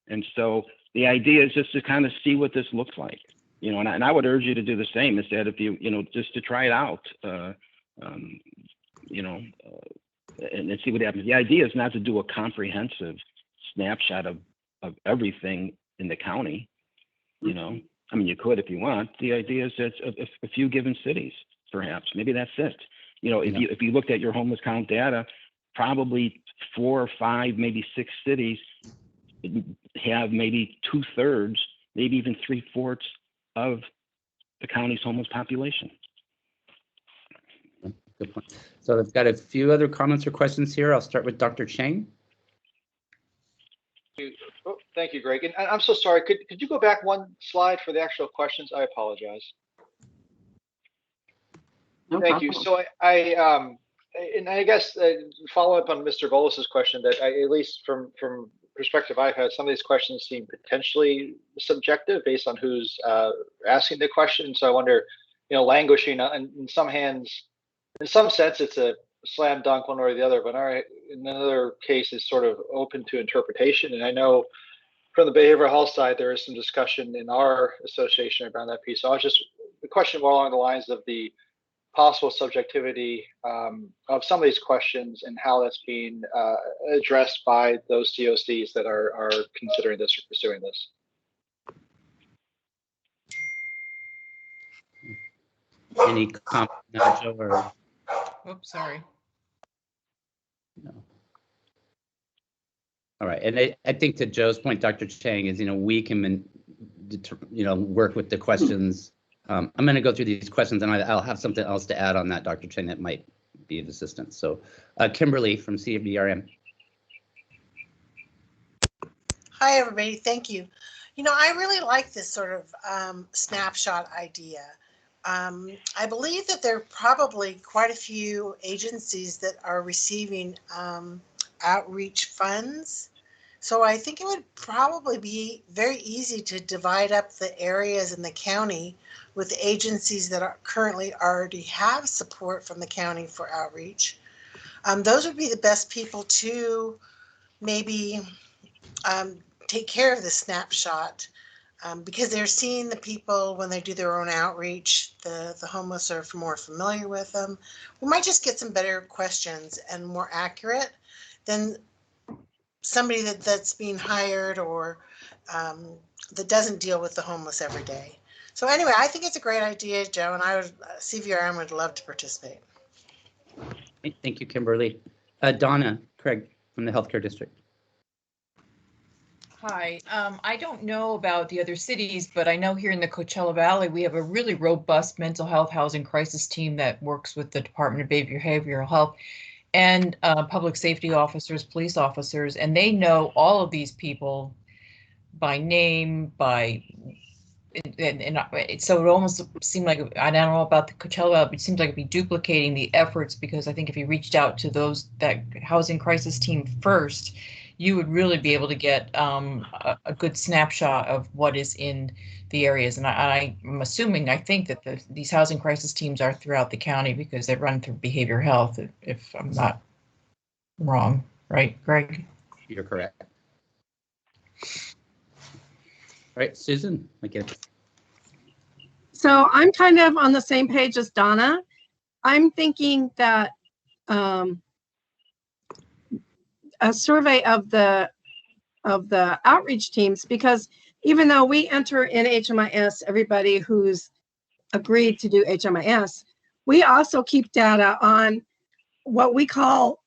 And so the idea is just to kind of see what this looks like, and I would urge you to do the same, is that if you, just to try it out, and see what happens. The idea is not to do a comprehensive snapshot of everything in the county. I mean, you could if you want. The idea is that a few given cities, perhaps, maybe that's it. If you looked at your homeless count data, probably 4 or 5, maybe 6 cities have maybe 2/3, maybe even 3/4 of the county's homeless population. Good point. So I've got a few other comments or questions here. I'll start with Dr. Chang. Oh, thank you, Greg. And I'm so sorry. Could you go back one slide for the actual questions? I apologize. No Thank problem. you. So I guess follow up on Mr. Bolus's question, that at least from perspective I've had, some of these questions seem potentially subjective based on who's asking the question. So I wonder, languishing in some hands, in some sense, it's a slam dunk one way or the other, but in another case, it's sort of open to interpretation. And I know from the behavioral health side, there is some discussion in our association around that piece. So the question more along the lines of the possible subjectivity of some of these questions and how that's being addressed by those COCs that are considering this or pursuing this. Any comment now, Joe, or? Oops, sorry. No. All right, and I think to Joe's point, Dr. Chang, is we can work with the questions. I'm going to go through these questions, and I'll have something else to add on that, Dr. Chang, that might be of assistance. So, Kimberly from CFDRM. Hi, everybody. Thank you. I really like this sort of snapshot idea. I believe that there are probably quite a few agencies that are receiving outreach funds. So I think it would probably be very easy to divide up the areas in the county with agencies that currently already have support from the county for outreach. Those would be the best people to maybe take care of the snapshot because they're seeing the people when they do their own outreach. The homeless are more familiar with them. We might just get some better questions and more accurate than somebody that's being hired or that doesn't deal with the homeless every day. So anyway, I think it's a great idea, Joe, and I would CVRM would love to participate. Thank you, Kimberly. Donna Craig from the Healthcare District. Hi, I don't know about the other cities, but I know here in the Coachella Valley, we have a really robust mental health housing crisis team that works with the Department of Behavioral Health and public safety officers, police officers, and they know all of these people by name, so it almost seemed like, I don't know about the Coachella, but it seems like it'd be duplicating the efforts, because I think if you reached out to that housing crisis team first, you would really be able to get a good snapshot of what is in the areas. And I'm assuming, I think that these housing crisis teams are throughout the county because they run through behavioral health, if I'm not wrong, right, Greg? You're correct. All right, Susan, again. So I'm kind of on the same page as Donna. I'm thinking that a survey of the outreach teams, because even though we enter in HMIS everybody who's agreed to do HMIS, we also keep data on what we call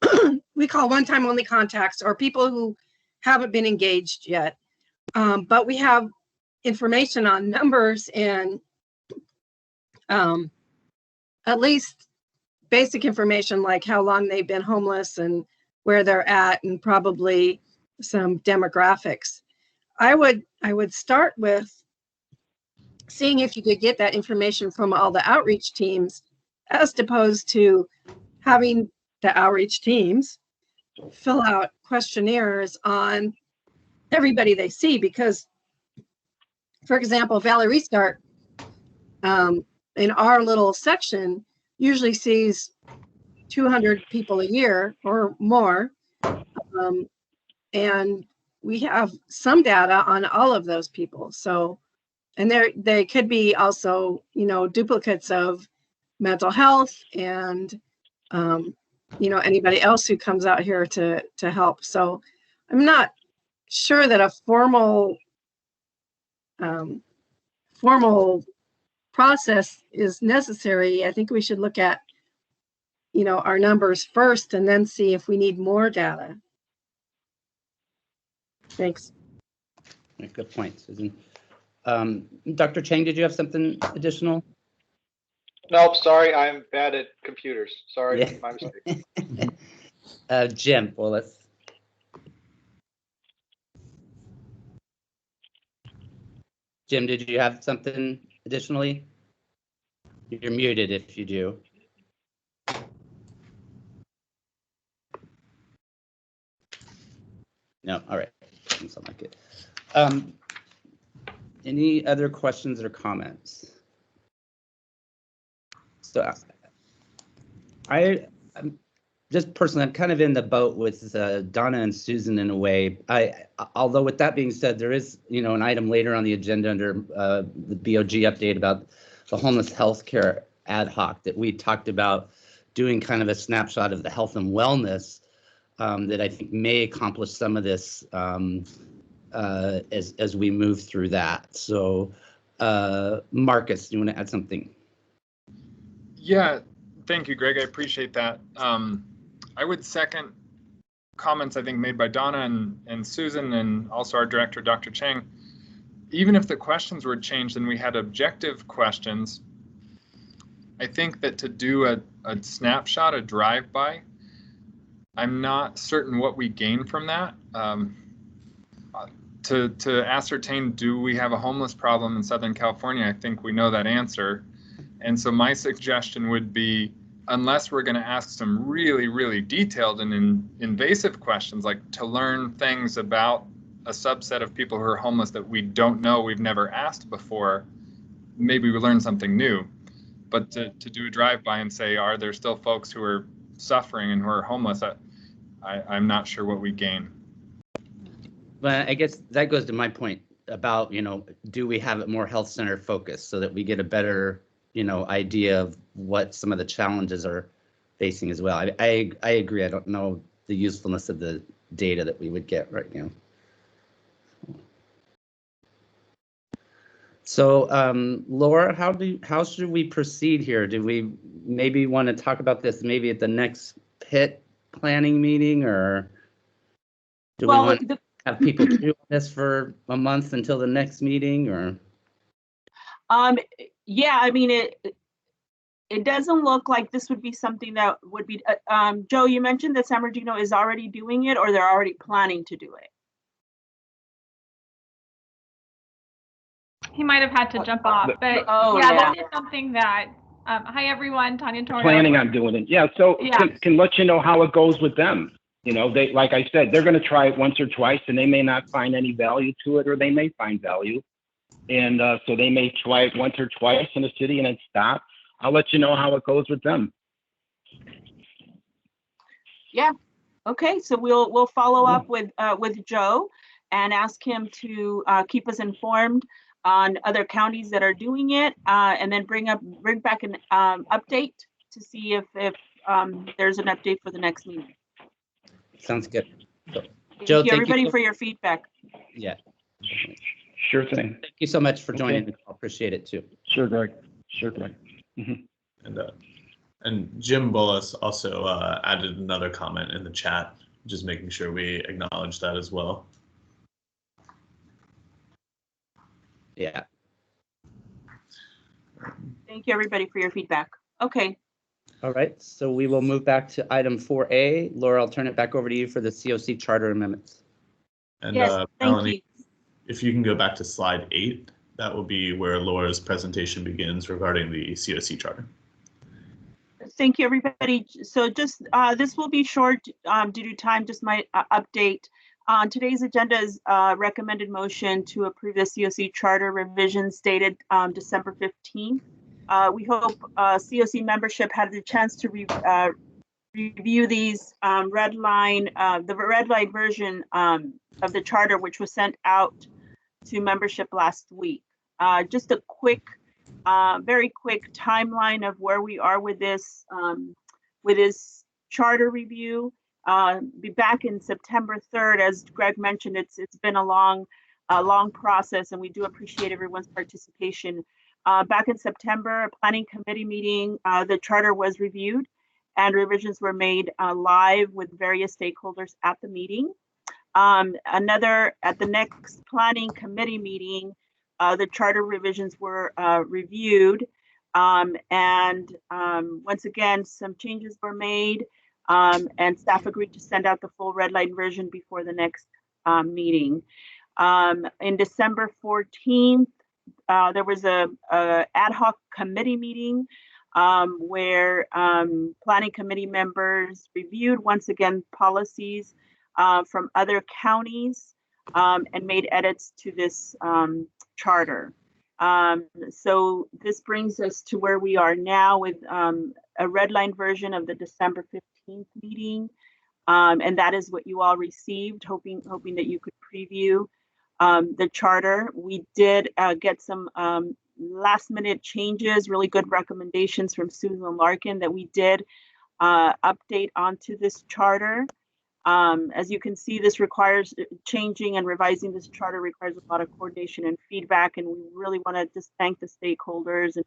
one-time only contacts, or people who haven't been engaged yet. But we have information on numbers and at least basic information like how long they've been homeless and where they're at, and probably some demographics. I would start with seeing if you could get that information from all the outreach teams, as opposed to having the outreach teams fill out questionnaires on everybody they see. Because, for example, Valley Restart in our little section usually sees 200 people a year or more. And we have some data on all of those people. So, and they could be also, duplicates of mental health and, anybody else who comes out here to help. So I'm not sure that a formal process is necessary. I think we should look at, our numbers first and then see if we need more data. Thanks. Good point, Susan. Dr. Chang, did you have something additional? Nope, sorry, I'm bad at computers. Sorry, Yeah. my mistake. Jim Willis. Jim, did you have something additionally? You're muted if you do. No, all right, doesn't sound like it. Any other questions or comments? So I'm just personally, I'm kind of in the boat with Donna and Susan in a way. Although with that being said, there is, an item later on the agenda under the BOG update about the homeless healthcare ad hoc that we talked about doing kind of a snapshot of the health and wellness that I think may accomplish some of this as we move through that. So Marcus, do you want to add something? Yeah, thank you, Greg. I appreciate that. I would second comments I think made by Donna and Susan, and also our director, Dr. Chang. Even if the questions were changed and we had objective questions, I think that to do a snapshot, a drive-by, I'm not certain what we gain from that. To ascertain, do we have a homeless problem in Southern California? I think we know that answer. And so my suggestion would be, unless we're going to ask some really, really detailed and invasive questions, like to learn things about a subset of people who are homeless that we don't know, we've never asked before, maybe we learn something new. But to do a drive-by and say, are there still folks who are suffering and who are homeless, I'm not sure what we gain. But I guess that goes to my point about, do we have it more health center focused so that we get a better, idea of what some of the challenges are facing as well. I agree. I don't know the usefulness of the data that we would get right now. So, Laura, how should we proceed here? Do we maybe want to talk about this maybe at the next PIT planning meeting, or do we want to have people do this for a month until the next meeting, or? Yeah, I mean, it doesn't look like this would be something that would be, Joe, you mentioned that San Bernardino is already doing it, or they're already planning to do it. He might have had to jump off, but yeah, this is something that, hi everyone, Tanya Torno. Planning on doing it. Yeah, so yeah. Can let you know how it goes with them. They, like I said, they're going to try it once or twice and they may not find any value to it, or they may find value. And so they may try it once or twice in a city and then stop. I'll let you know how it goes with them. Yeah. Okay. So we'll follow up with Joe and ask him to keep us informed on other counties that are doing it, and then bring back an update to see if there's an update for the next meeting. Sounds good. So, Thank Joe, you, everybody, for your feedback. Yeah. Sure thing. Thank you so much for joining. I appreciate it too. Sure, Greg. Sure, Greg. Mm-hmm. And Jim Bullis also added another comment in the chat, just making sure we acknowledge that as well. Yeah. Thank you, everybody, for your feedback. Okay. All right, so we will move back to item 4A. Laura, I'll turn it back over to you for the CoC charter amendments. And yes, thank Melanie, you. If you can go back to slide 8, that will be where Laura's presentation begins regarding the CoC charter. Thank you, everybody. So just this will be short due to time, just my update. On today's agenda is recommended motion to approve the CoC charter revisions dated December 15th. We hope CoC membership had the chance to review these the red line version of the charter, which was sent out to membership last week. Just a quick, very quick timeline of where we are with this charter review. Be back in September 3rd, as Greg mentioned, it's been a long process, and we do appreciate everyone's participation. Back in September, a planning committee meeting, the charter was reviewed and revisions were made live with various stakeholders at the meeting. At the next planning committee meeting, the charter revisions were reviewed, and once again, some changes were made, and staff agreed to send out the full red line version before the next meeting. In December 14th, there was a ad hoc committee meeting where planning committee members reviewed once again policies from other counties and made edits to this charter. So this brings us to where we are now with a red line version of the December 15th meeting, and that is what you all received, hoping that you could preview the charter. We did get some last minute changes, really good recommendations from Susan Larkin that we did update onto this charter. As you can see, this requires changing and revising this charter requires a lot of coordination and feedback, and we really want to just thank the stakeholders, and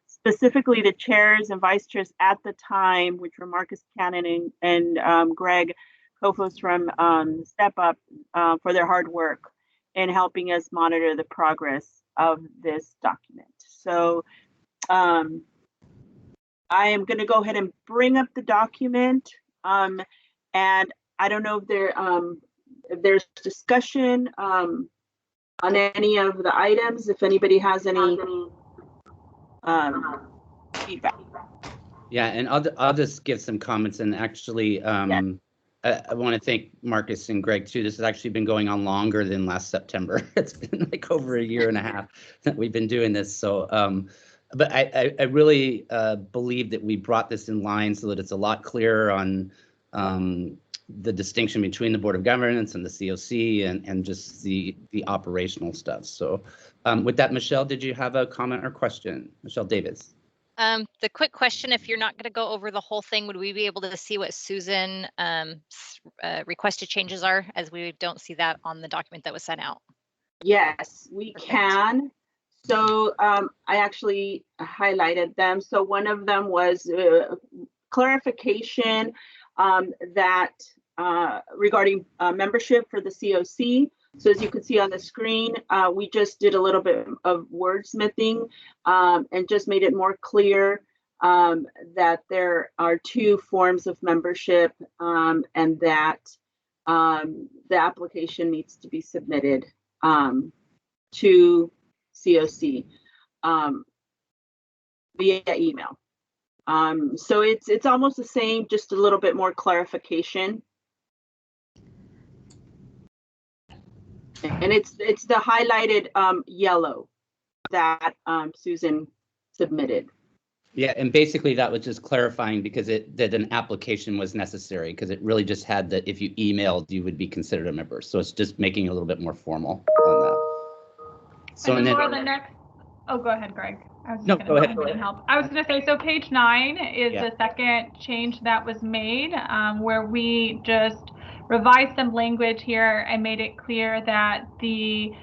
specifically the chairs and vice chairs at the time, which were Marcus Cannon and Greg Kofos from Step Up, for their hard work in helping us monitor the progress of this document. So I am going to go ahead and bring up the document, and I don't know if there's discussion on any of the items, if anybody has any feedback. Yeah, and I'll just give some comments, and actually I want to thank Marcus and Greg too. This has actually been going on longer than last September. It's been like over a year and a half that we've been doing this. So, but I really believe that we brought this in line so that it's a lot clearer on the distinction between the Board of Governance and the CoC and just the operational stuff. So with that, Michelle, did you have a comment or question? Michelle Davis. The quick question, if you're not going to go over the whole thing, would we be able to see what Susan requested changes are, as we don't see that on the document that was sent out? Yes, we can. So I actually highlighted them. So one of them was clarification that regarding membership for the CoC. So as you can see on the screen, we just did a little bit of wordsmithing and just made it more clear that there are two forms of membership and that the application needs to be submitted to CoC via email. So it's almost the same, just a little bit more clarification. And it's the highlighted yellow that Susan submitted. Yeah, and basically that was just clarifying because that an application was necessary, because it really just had that if you emailed, you would be considered a member. So it's just making it a little bit more formal on that. So and then the next, oh, go ahead, Greg. I was no, gonna go ahead. help. I was going to say, so page 9 is the second change that was made, where we just revised some language here and made it clear that the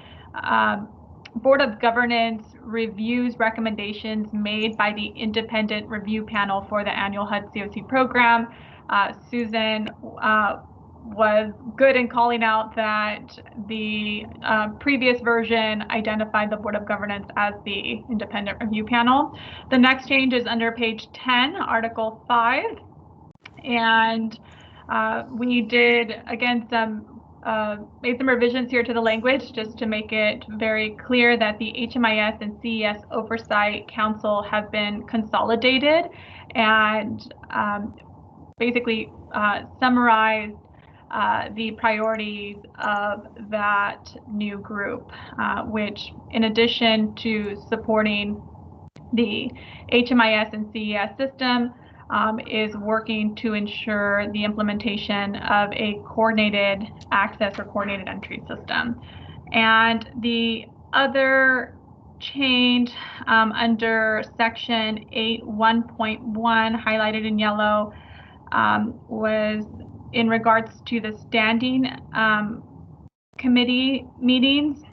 Board of Governance reviews recommendations made by the independent review panel for the annual HUD CoC program. Susan was good in calling out that the previous version identified the Board of Governance as the independent review panel. The next change is under page 10, Article 5. And we did, again, made some revisions here to the language just to make it very clear that the HMIS and CES Oversight Council have been consolidated and basically summarized the priorities of that new group, which in addition to supporting the HMIS and CES system, is working to ensure the implementation of a coordinated access or coordinated entry system. And the other change under section 8.1.1 highlighted in yellow was in regards to the standing committee meetings.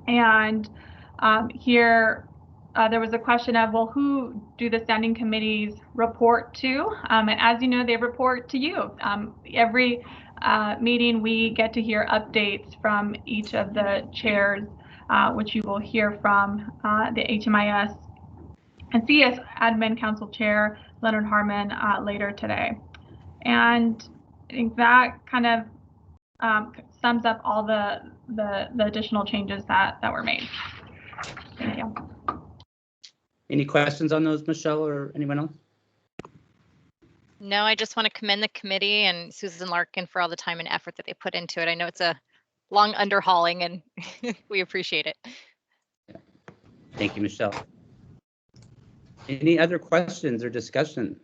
And here there was a question of, well, who do the standing committees report to? And as you know, they report to you. Every meeting we get to hear updates from each of the chairs, which you will hear from the HMIS and CS Admin Council Chair Leonard Harmon later today. And I think that kind of sums up all the additional changes that were made. Thank you. Any questions on those, Michelle or anyone else? No, I just want to commend the committee and Susan Larkin for all the time and effort that they put into it. I know it's a long underhauling and we appreciate it. Yeah. Thank you, Michelle. Any other questions or discussion?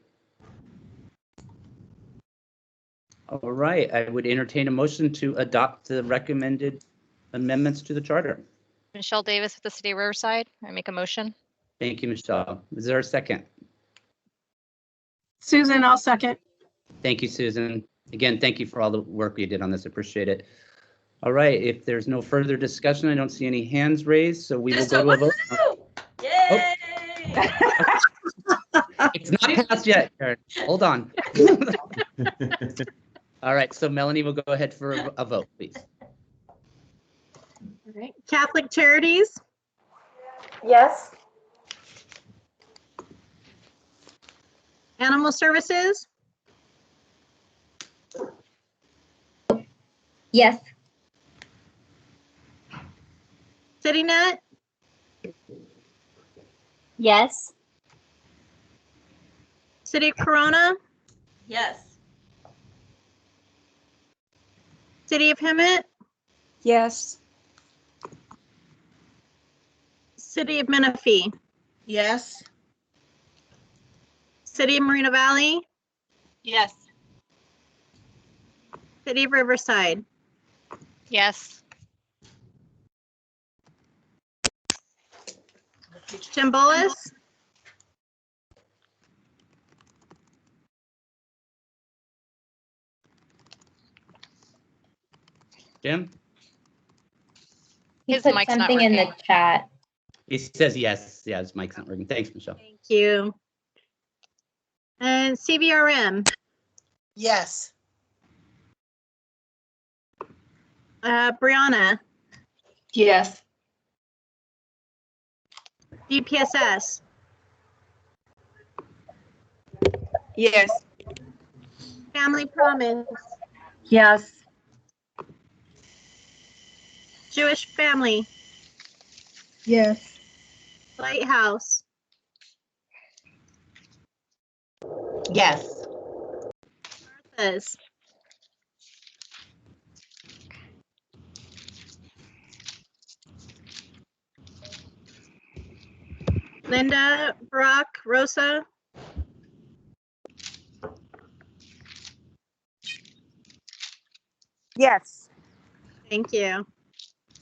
All right, I would entertain a motion to adopt the recommended amendments to the charter. Michelle Davis with the City of Riverside. I make a motion. Thank you, Michelle. Is there a second? Susan, I'll second. Thank you, Susan. Again, thank you for all the work you did on this. Appreciate it. All right, if there's no further discussion, I don't see any hands raised, so we will go to a vote. Yay! Oh. It's not passed yet, Karen. Hold on. All right, so Melanie will go ahead for a vote, please. All right. Catholic Charities? Yes. Animal Services? Yes. CityNet? Yes. City of Corona? Yes. City of Hemet? Yes. City of Menifee? Yes. City of Moreno Valley? Yes. City of Riverside. Yes. Chimbolis. Jim? He His put mic's not something in the working. chat. He says yes. Yeah, his mic's not working. Thanks, Michelle. Thank you. And CVRM. Yes. Brianna. Yes. DPSS. Yes. Family Promise. Yes. Jewish Family. Yes. Lighthouse. Yes. Martha's. Linda, Brock, Rosa. Yes. Thank you.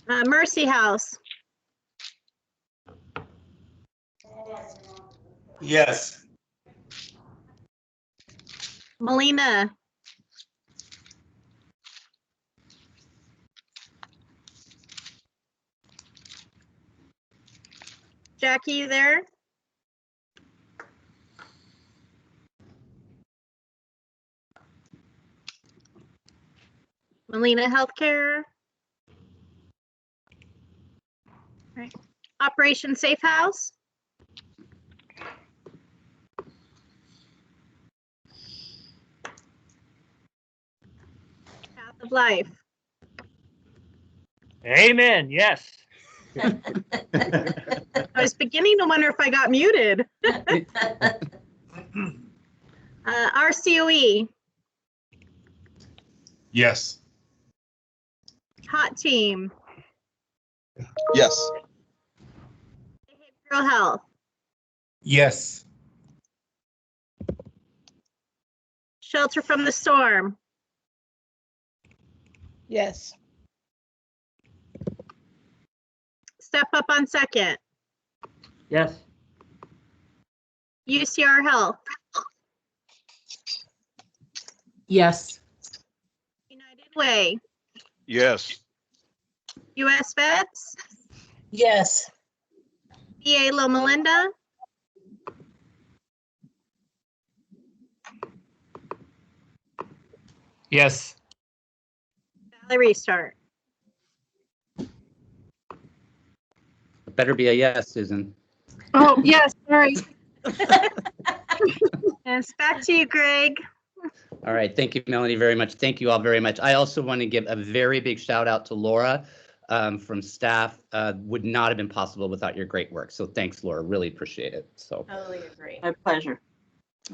Mercy House. Yes. Melina. Jackie, you there? Melina Healthcare. All right. Operation Safe House. Path of Life. Amen. Yes. I was beginning to wonder if I got muted. RCOE. Yes. Hot Team. Yes. Behavioral Health. Yes. Shelter from the Storm. Yes. Step Up on Second. Yes. UCR Health. Yes. United Way. Yes. US Vets. Yes. VA Loma Linda. Yes. Valley Restart. It better be a yes, Susan. Oh, yes, sorry. Yes, back to you, Greg. All right. Thank you, Melanie, very much. Thank you all very much. I also want to give a very big shout out to Laura from staff. Would not have been possible without your great work. So thanks, Laura. Really appreciate it. So. Totally agree. My pleasure.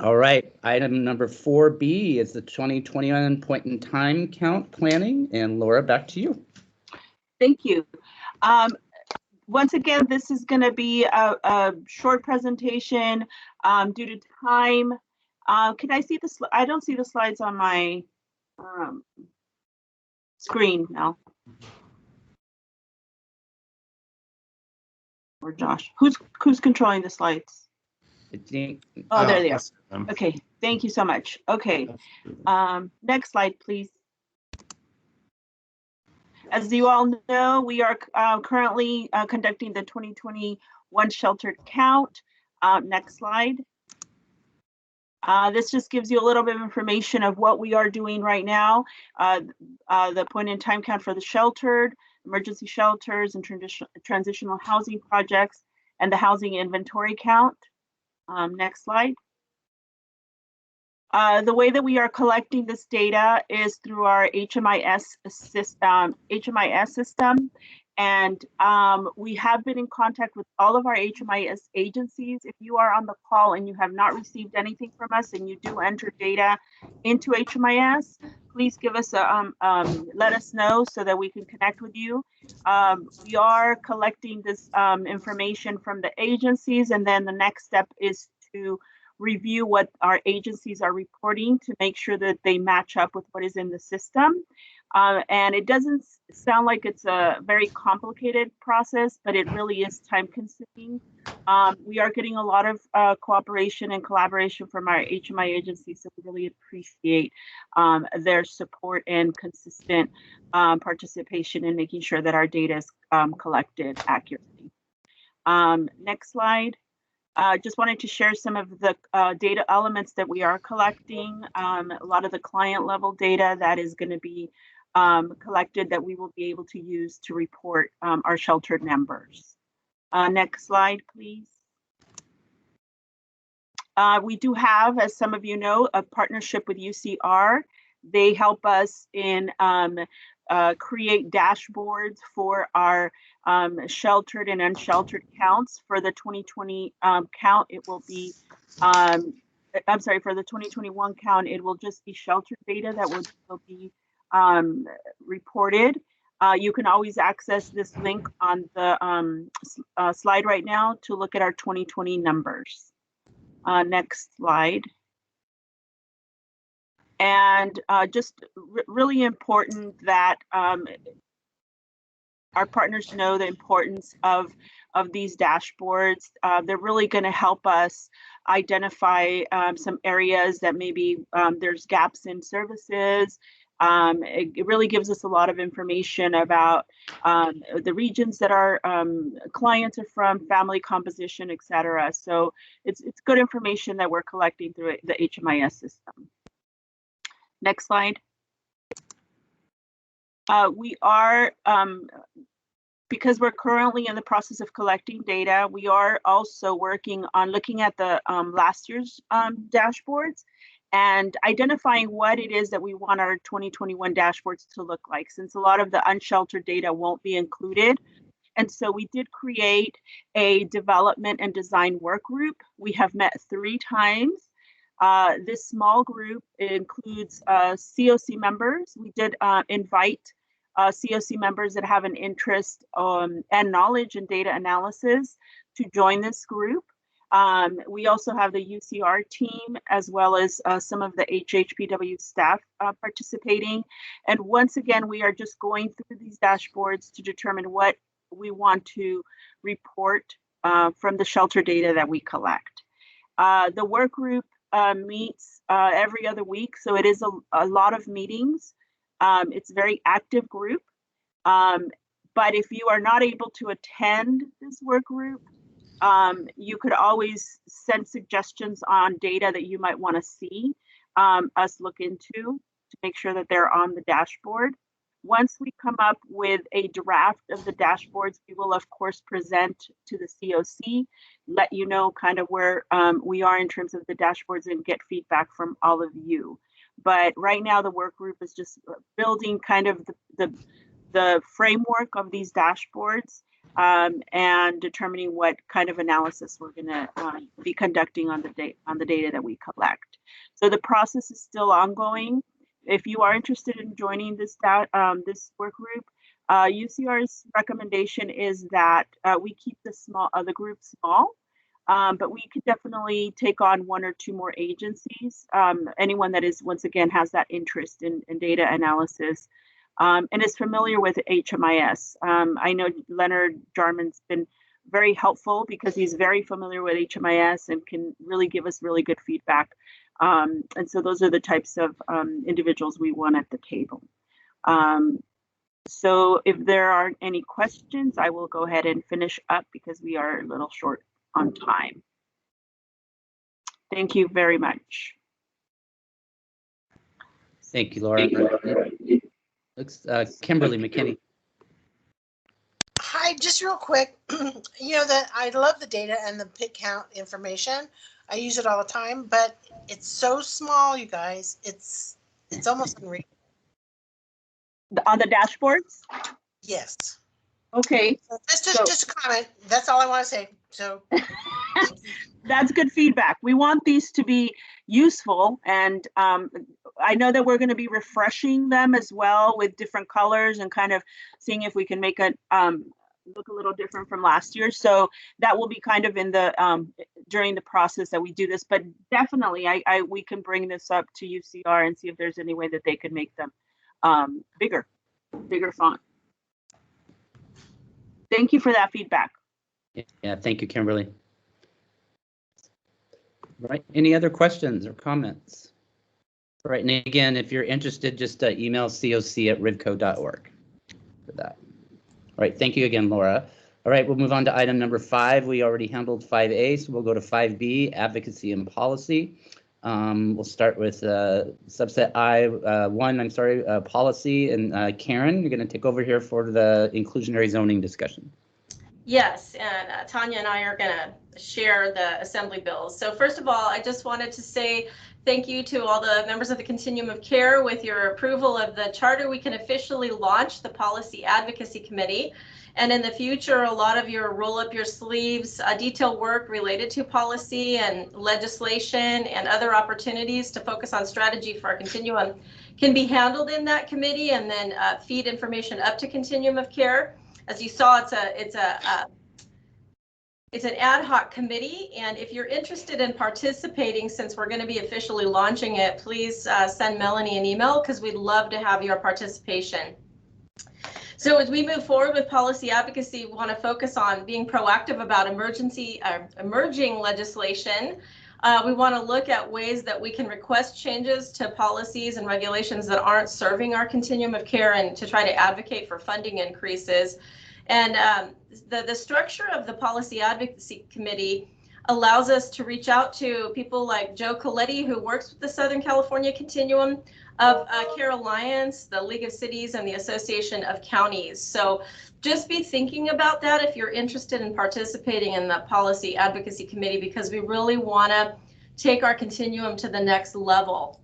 All right. Item number 4B is the 2021 point in time count planning. And Laura, back to you. Thank you. Once again, this is going to be a short presentation due to time. Can I see the I don't see the slides on my screen now. Or Josh, who's controlling the slides? Oh, there they are. Okay, thank you so much. Okay, next slide, please. As you all know, we are currently conducting the 2021 sheltered count. Next slide. This just gives you a little bit of information of what we are doing right now. The point in time count for the sheltered, emergency shelters, and transitional housing projects, and the housing inventory count. Next slide. The way that we are collecting this data is through our HMIS system. And we have been in contact with all of our HMIS agencies. If you are on the call and you have not received anything from us and you do enter data into HMIS, please give us let us know so that we can connect with you. We are collecting this information from the agencies, and then the next step is to review what our agencies are reporting to make sure that they match up with what is in the system. And it doesn't sound like it's a very complicated process, but it really is time consuming. We are getting a lot of cooperation and collaboration from our HMI agencies, so we really appreciate their support and consistent participation in making sure that our data is collected accurately. Next slide. Just wanted to share some of the data elements that we are collecting. A lot of the client level data that is going to be collected that we will be able to use to report our sheltered members. Next slide, please. We do have, as some of you know, a partnership with UCR. They help us in create dashboards for our sheltered and unsheltered counts. For the 2020 count, it will be, I'm sorry, for the 2021 count, it will just be sheltered data that will be reported. You can always access this link on the slide right now to look at our 2020 numbers. Next slide. And just really important that our partners know the importance of these dashboards. They're really going to help us identify some areas that maybe there's gaps in services. It really gives us a lot of information about the regions that our clients are from, family composition, et cetera. So it's good information that we're collecting through the HMIS system. Next slide. We are, because we're currently in the process of collecting data, we are also working on looking at the last year's dashboards and identifying what it is that we want our 2021 dashboards to look like, since a lot of the unsheltered data won't be included. And so we did create a development and design work group. We have met 3 times. This small group includes CoC members. We did invite CoC members that have an interest and knowledge in data analysis to join this group. We also have the UCR team as well as some of the HHPW staff participating. And once again, we are just going through these dashboards to determine what we want to report from the shelter data that we collect. The work group meets every other week, so it is a lot of meetings. It's a very active group, but if you are not able to attend this work group, you could always send suggestions on data that you might want to see us look into to make sure that they're on the dashboard. Once we come up with a draft of the dashboards, we will of course present to the CoC, let you know kind of where we are in terms of the dashboards and get feedback from all of you. But right now the work group is just building kind of the framework of these dashboards and determining what kind of analysis we're going to be conducting on the data that we collect. So the process is still ongoing. If you are interested in joining this work group, UCR's recommendation is that we keep the group small, but we could definitely take on 1 or 2 more agencies. Anyone that is, once again, has that interest in data analysis and is familiar with HMIS. I know Leonard Jarman's been very helpful because he's very familiar with HMIS and can really give us really good feedback. And so those are the types of individuals we want at the table. So if there aren't any questions, I will go ahead and finish up because we are a little short on time. Thank you very much. Thank you, Laura. Looks Kimberly McKinney. Hi, just real quick. You know that I love the data and the pig count information. I use it all the time, but it's so small, you guys. It's almost unreal. On the dashboards? Yes. Okay. So just a comment. That's all I want to say. So that's good feedback. We want these to be useful, and I know that we're going to be refreshing them as well with different colors and kind of seeing if we can make look a little different from last year. So that will be kind of in the during the process that we do this. But definitely, we can bring this up to UCR and see if there's any way that they could make them bigger font. Thank you for that feedback. Yeah, thank you, Kimberly. Right, any other questions or comments? All right, and again, if you're interested, just email coc@rivco.org for that. All right, thank you again, Laura. All right, we'll move on to item number 5. We already handled 5A, so we'll go to 5B, advocacy and policy. We'll start with subset I1, policy, and Karen, you're going to take over here for the inclusionary zoning discussion. Yes, and Tanya and I are going to share the assembly bills. So first of all, I just wanted to say thank you to all the members of the Continuum of Care. With your approval of the charter, we can officially launch the Policy Advocacy Committee. And in the future, a lot of your roll up your sleeves, detailed work related to policy and legislation and other opportunities to focus on strategy for our continuum can be handled in that committee, and then feed information up to Continuum of Care. As you saw, it's an ad hoc committee, and if you're interested in participating, since we're going to be officially launching it, please send Melanie an email because we'd love to have your participation. So as we move forward with policy advocacy, we want to focus on being proactive about emerging legislation. We want to look at ways that we can request changes to policies and regulations that aren't serving our continuum of care, and to try to advocate for funding increases. And the structure of the Policy Advocacy Committee allows us to reach out to people like Joe Coletti, who works with the Southern California Continuum of Care Alliance, the League of Cities, and the Association of Counties. So just be thinking about that if you're interested in participating in the Policy Advocacy Committee, because we really want to take our continuum to the next level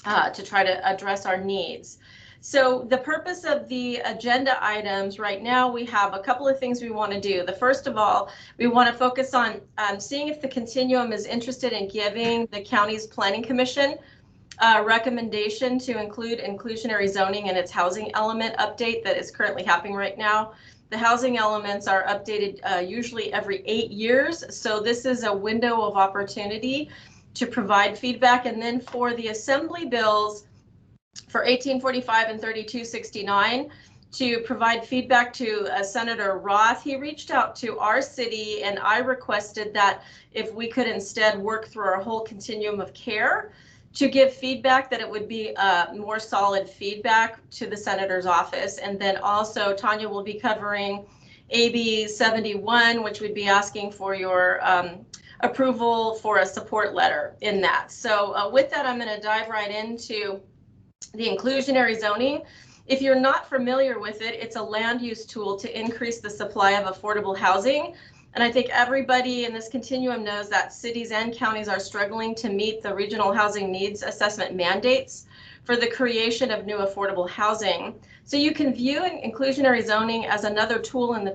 to try to address our needs. So the purpose of the agenda items right now, we have a couple of things we want to do. The first of all, we want to focus on seeing if the continuum is interested in giving the county's planning commission recommendation to include inclusionary zoning in its housing element update that is currently happening right now. The housing elements are updated usually every 8 years. So this is a window of opportunity to provide feedback. And then for the assembly bills, for 1845 and 3269, to provide feedback to Senator Roth. He reached out to our city, and I requested that if we could instead work through our whole continuum of care to give feedback, that it would be more solid feedback to the senator's office. And then also Tanya will be covering AB 71, which would be asking for your approval for a support letter in that. So with that, I'm going to dive right into the inclusionary zoning. If you're not familiar with it, it's a land use tool to increase the supply of affordable housing. And I think everybody in this continuum knows that cities and counties are struggling to meet the regional housing needs assessment mandates for the creation of new affordable housing. So you can view inclusionary zoning as another tool in the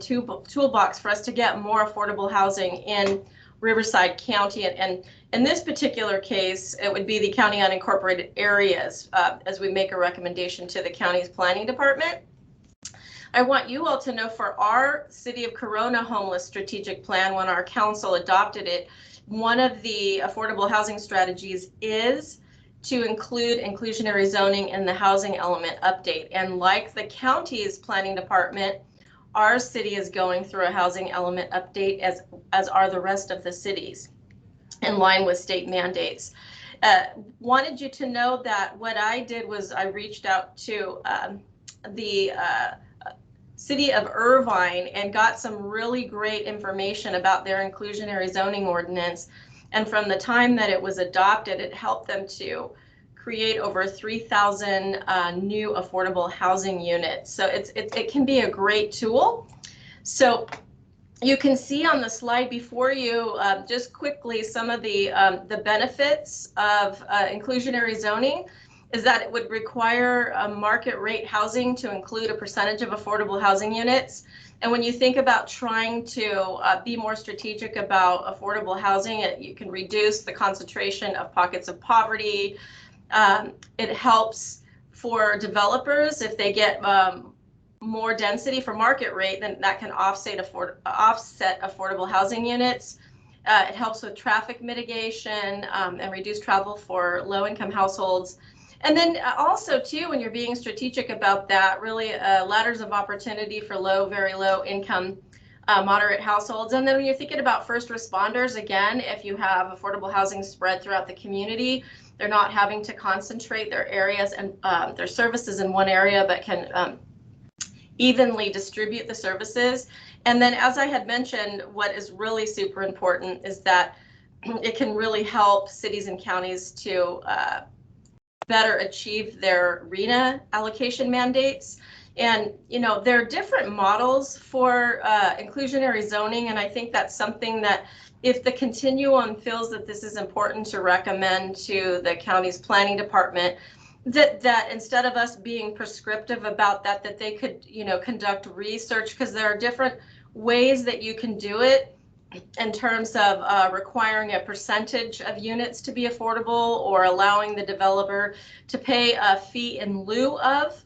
toolbox for us to get more affordable housing in Riverside County. And in this particular case, it would be the county unincorporated areas as we make a recommendation to the county's planning department. I want you all to know, for our City of Corona homeless strategic plan, when our council adopted it, one of the affordable housing strategies is to include inclusionary zoning in the housing element update. And like the county's planning department, our city is going through a housing element update, as are the rest of the cities, in line with state mandates. Wanted you to know that what I did was I reached out to the City of Irvine and got some really great information about their inclusionary zoning ordinance. And from the time that it was adopted, it helped them to create over 3,000 new affordable housing units. So it can be a great tool. So you can see on the slide before you, just quickly, some of the benefits of inclusionary zoning is that it would require market rate housing to include a percentage of affordable housing units. And when you think about trying to be more strategic about affordable housing, you can reduce the concentration of pockets of poverty. It helps for developers if they get more density for market rate, then that can offset affordable housing units. It helps with traffic mitigation and reduce travel for low-income households. And then also, too, when you're being strategic about that, really ladders of opportunity for very low income, moderate households. And then when you're thinking about first responders, again, if you have affordable housing spread throughout the community, they're not having to concentrate their areas and their services in one area, but can evenly distribute the services. And then, as I had mentioned, what is really super important is that it can really help cities and counties to better achieve their RHNA allocation mandates. And, you know, there are different models for inclusionary zoning, and I think that's something that if the Continuum feels that this is important to recommend to the county's planning department, that instead of us being prescriptive about that they could, you know, conduct research, because there are different ways that you can do it in terms of requiring a percentage of units to be affordable or allowing the developer to pay a fee in lieu of.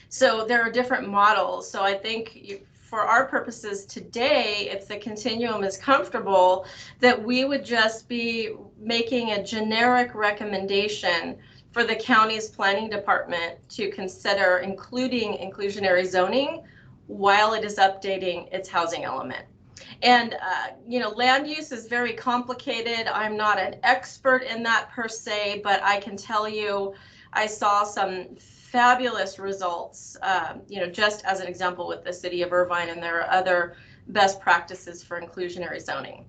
So there are different models. So I think for our purposes today, if the Continuum is comfortable, that we would just be making a generic recommendation for the county's planning department to consider including inclusionary zoning while it is updating its housing element. And, you know, land use is very complicated. I'm not an expert in that per se, but I can tell you I saw some fabulous results, you know, just as an example with the city of Irvine, and there are other best practices for inclusionary zoning.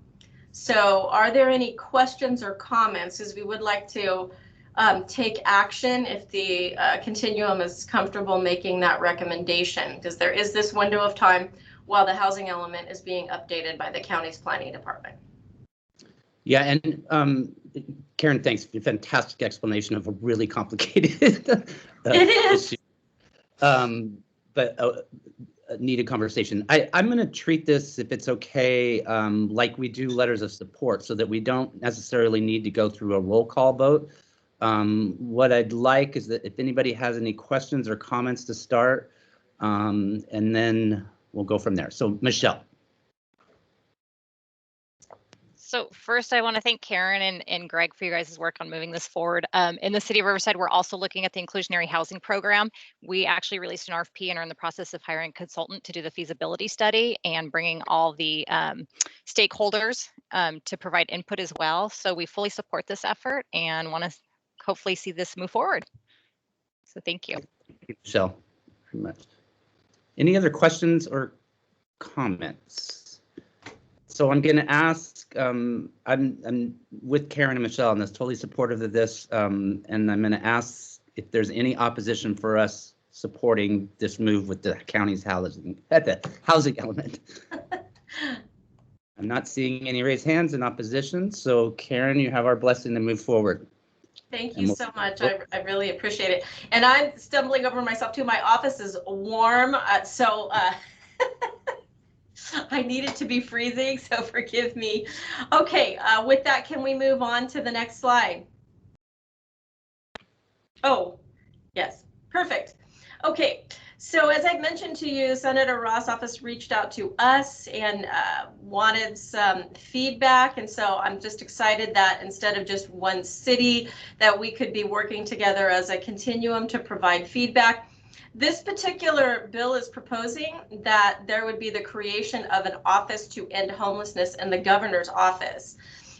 So are there any questions or comments? Because we would like to take action if the Continuum is comfortable making that recommendation, because there is this window of time while the housing element is being updated by the county's planning department. Yeah, and Karen, thanks for a fantastic explanation of a really complicated issue. But a needed conversation. I'm going to treat this, if it's okay, like we do letters of support, so that we don't necessarily need to go through a roll call vote. What I'd like is that if anybody has any questions or comments to start, and then we'll go from there. So Michelle. So first, I want to thank Karen and Greg for your guys' work on moving this forward. In the city of Riverside, we're also looking at the inclusionary housing program. We actually released an RFP and are in the process of hiring a consultant to do the feasibility study and bringing all the stakeholders to provide input as well. So we fully support this effort and want to hopefully see this move forward. So thank you. Thank you, Michelle, very much. Any other questions or comments? So I'm going to ask, I'm with Karen and Michelle on this, totally supportive of this, and I'm going to ask if there's any opposition for us supporting this move with the county's housing element. I'm not seeing any raised hands in opposition, so Karen, you have our blessing to move forward. Thank you so much. I really appreciate it. And I'm stumbling over myself too. My office is warm, so I need it to be freezing, so forgive me. Okay, with that, can we move on to the next slide? Oh, yes, perfect. Okay, so as I mentioned to you, Senator Ross' office reached out to us and wanted some feedback. And so I'm just excited that instead of just one city, that we could be working together as a continuum to provide feedback. This particular bill is proposing that there would be the creation of an office to end homelessness in the governor's office.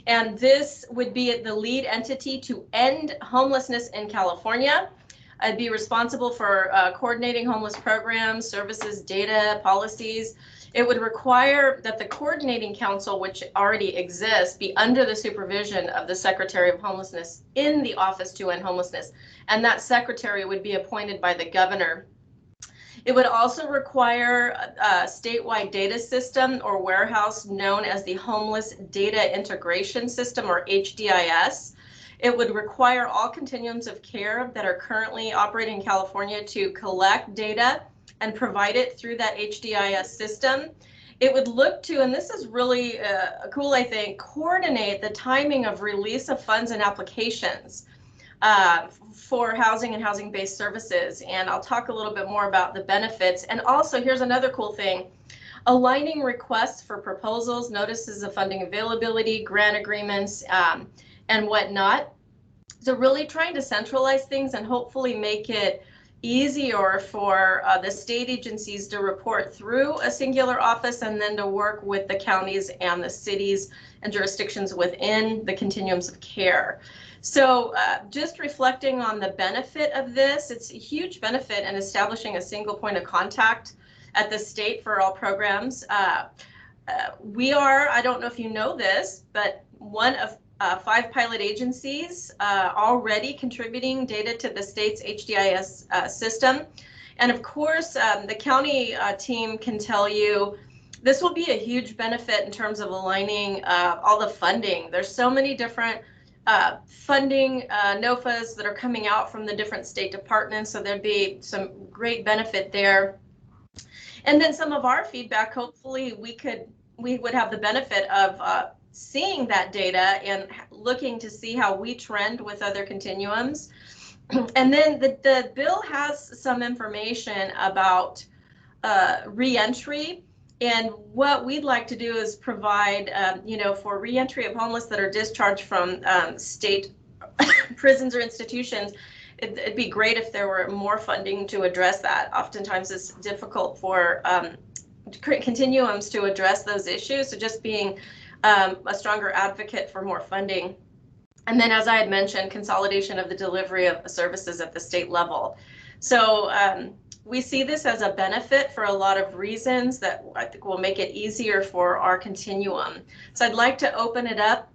And this would be the lead entity to end homelessness in California. I'd be responsible for coordinating homeless programs, services, data, policies. It would require that the coordinating council, which already exists, be under the supervision of the Secretary of Homelessness in the Office to End Homelessness. And that secretary would be appointed by the governor. It would also require a statewide data system or warehouse known as the Homeless Data Integration System, or HDIS. It would require all continuums of care that are currently operating in California to collect data and provide it through that HDIS system. It would look to, and this is really cool, I think, coordinate the timing of release of funds and applications. for housing and housing-based services. And I'll talk a little bit more about the benefits. And also, here's another cool thing. Aligning requests for proposals, notices of funding availability, grant agreements, and whatnot. So really trying to centralize things and hopefully make it easier for the state agencies to report through a singular office and then to work with the counties and the cities and jurisdictions within the continuums of care. So just reflecting on the benefit of this, it's a huge benefit in establishing a single point of contact at the state for all programs. We are, I don't know if you know this, but one of 5 pilot agencies already contributing data to the state's HDIS system. And of course, the county team can tell you this will be a huge benefit in terms of aligning all the funding. There's so many different funding NOFAs that are coming out from the different state departments, so there'd be some great benefit there. And then some of our feedback, hopefully we would have the benefit of seeing that data and looking to see how we trend with other continuums. And then the bill has some information about reentry. And what we'd like to do is provide, for reentry of homeless that are discharged from state prisons or institutions, it'd be great if there were more funding to address that. Oftentimes it's difficult for continuums to address those issues. So just being a stronger advocate for more funding. And then, as I had mentioned, consolidation of the delivery of services at the state level. So we see this as a benefit for a lot of reasons that I think will make it easier for our continuum. So I'd like to open it up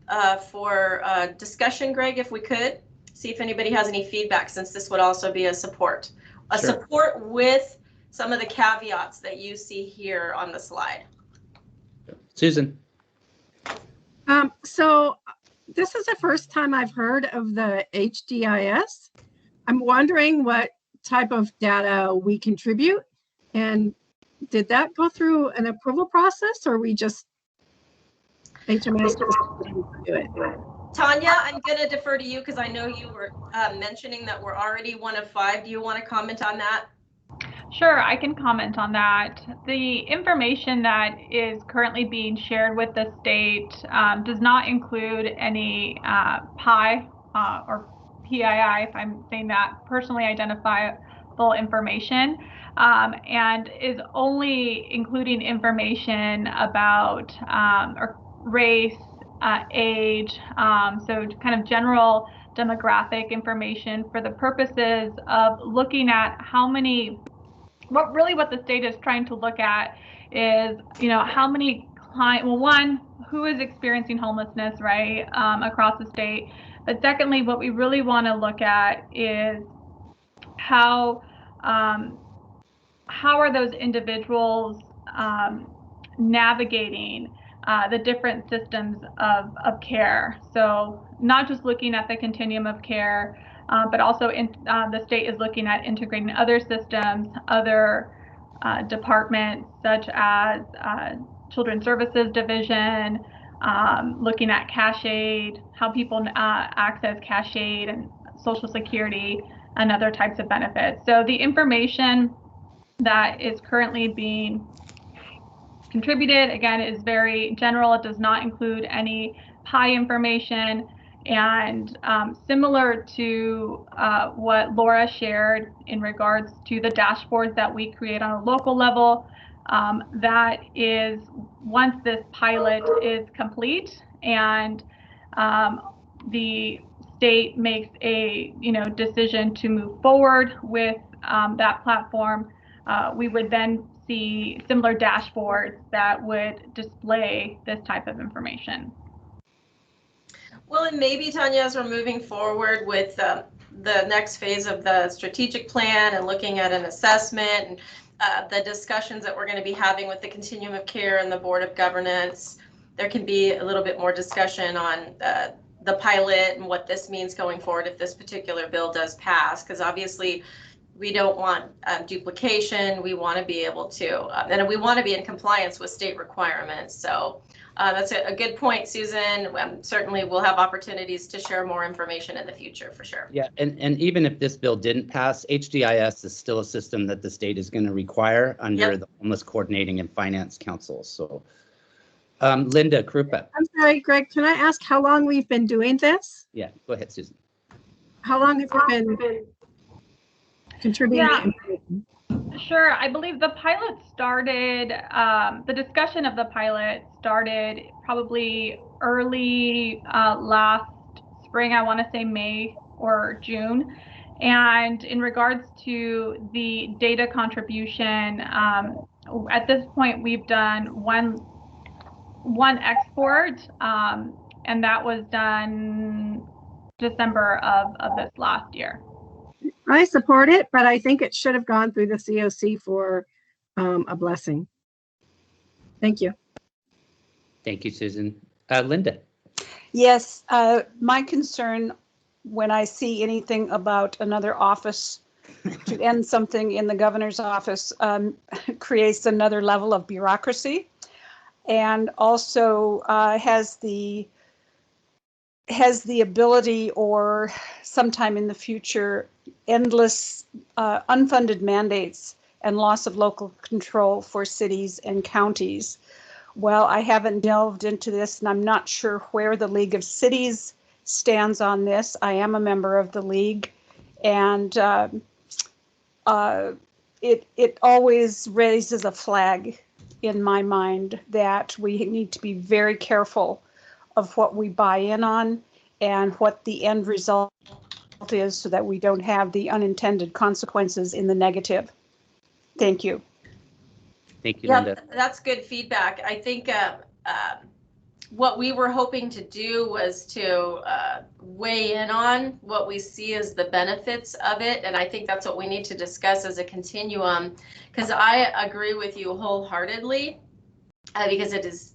for discussion, Greg, if we could. See if anybody has any feedback, since this would also be a support. A Sure. Support with some of the caveats that you see here on the slide. Susan. So this is the first time I've heard of the HDIS. I'm wondering what type of data we contribute, and did that go through an approval process, or we just HMS just do it? Tanya, I'm going to defer to you because I know you were mentioning that we're already one of 5. Do you want to comment on that? Sure, I can comment on that. The information that is currently being shared with the state does not include any PI or PII, if I'm saying that, personally identifiable information, and is only including information about or race, age, so kind of general demographic information for the purposes of looking at how many, what the state is trying to look at is, how many clients, well, one, who is experiencing homelessness, right, across the state. But secondly, what we really want to look at is how are those individuals navigating the different systems of care. So not just looking at the continuum of care, but also the state is looking at integrating other systems, other departments such as Children's Services Division, looking at cash aid, how people access cash aid and Social Security and other types of benefits. So the information that is currently being contributed, again, is very general. It does not include any PI information. And similar to what Laura shared in regards to the dashboards that we create on a local level, that is, once this pilot is complete and the state makes a decision to move forward with that platform, we would then see similar dashboards that would display this type of information. Well, and maybe, Tanya, as we're moving forward with the next phase of the strategic plan and looking at an assessment and the discussions that we're going to be having with the Continuum of Care and the Board of Governance, there can be a little bit more discussion on the pilot and what this means going forward if this particular bill does pass, because obviously we don't want duplication. We want to be able to, and we want to be in compliance with state requirements. So That's a good point, Susan. Certainly we'll have opportunities to share more information in the future for sure. Yeah, and even if this bill didn't pass, HDIS is still a system that the state is going to require under the Homeless Coordinating and Finance Council. So Linda Krupa. I'm sorry, Greg, can I ask how long we've been doing this? Yeah, go ahead, Susan. How long have you been contributing? Yeah. Sure. I believe the pilot started, the discussion of the pilot started probably early last spring, I want to say May or June. And in regards to the data contribution, at this point, we've done one export, and that was done December of this last year. I support it, but I think it should have gone through the CoC for a blessing. Thank you. Thank you, Susan. Linda. Yes, my concern when I see anything about another office to end something in the governor's office creates another level of bureaucracy, and also has the ability, or sometime in the future, endless unfunded mandates and loss of local control for cities and counties. Well, I haven't delved into this, and I'm not sure where the League of Cities stands on this. I am a member of the League, and it always raises a flag in my mind that we need to be very careful of what we buy in on and what the end result is, so that we don't have the unintended consequences in the negative. Thank you. Thank you, Yeah, Linda. that's good feedback. I think what we were hoping to do was to weigh in on what we see as the benefits of it. And I think that's what we need to discuss as a continuum, because I agree with you wholeheartedly, because it is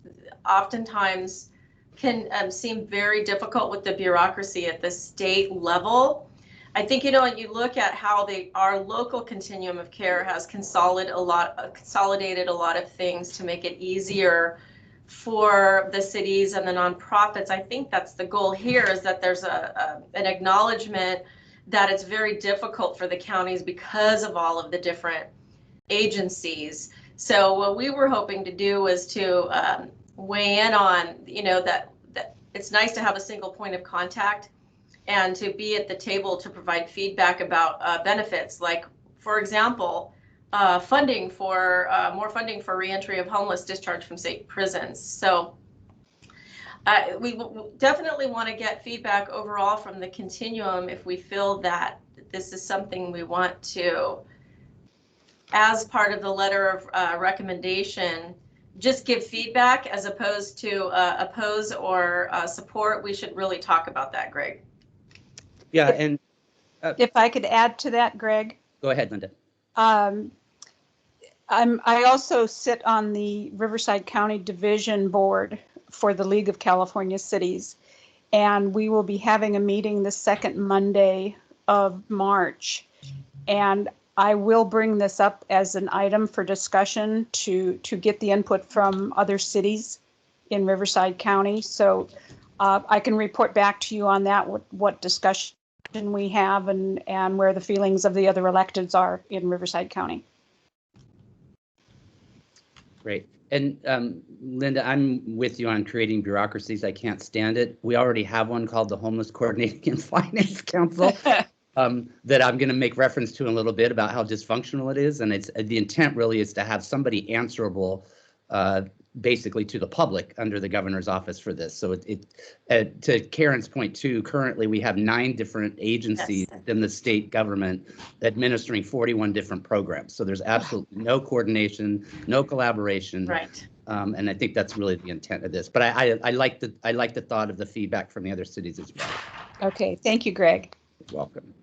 oftentimes can seem very difficult with the bureaucracy at the state level. I think, you know, when you look at how our local continuum of care has consolidated a lot of things to make it easier for the cities and the nonprofits. I think that's the goal here, is that there's an acknowledgement that it's very difficult for the counties because of all of the different agencies. So what we were hoping to do was to weigh in on, you know, that it's nice to have a single point of contact and to be at the table to provide feedback about benefits, like, for example, more funding for reentry of homeless discharged from state prisons. So we definitely want to get feedback overall from the continuum if we feel that this is something we want to, as part of the letter of recommendation, just give feedback as opposed to oppose or support. We should really talk about that, Greg. Yeah, and if I could add to that, Greg. Go ahead, Linda. I also sit on the Riverside County Division Board for the League of California Cities, and we will be having a meeting the second Monday of March. And I will bring this up as an item for discussion to get the input from other cities in Riverside County. So I can report back to you on that, what discussion we have and where the feelings of the other electeds are in Riverside County. Great. And Linda, I'm with you on creating bureaucracies. I can't stand it. We already have one called the Homeless Coordinating and Finance Council. That I'm going to make reference to in a little bit about how dysfunctional it is. And it's the intent really is to have somebody answerable basically to the public under the governor's office for this. So to Karen's point too, currently we have 9 different agencies in the state government administering 41 different programs. So there's absolutely no coordination, no collaboration. Right. And I think that's really the intent of this. But I like the thought of the feedback from the other cities as well. Okay, thank you, Greg. You're welcome.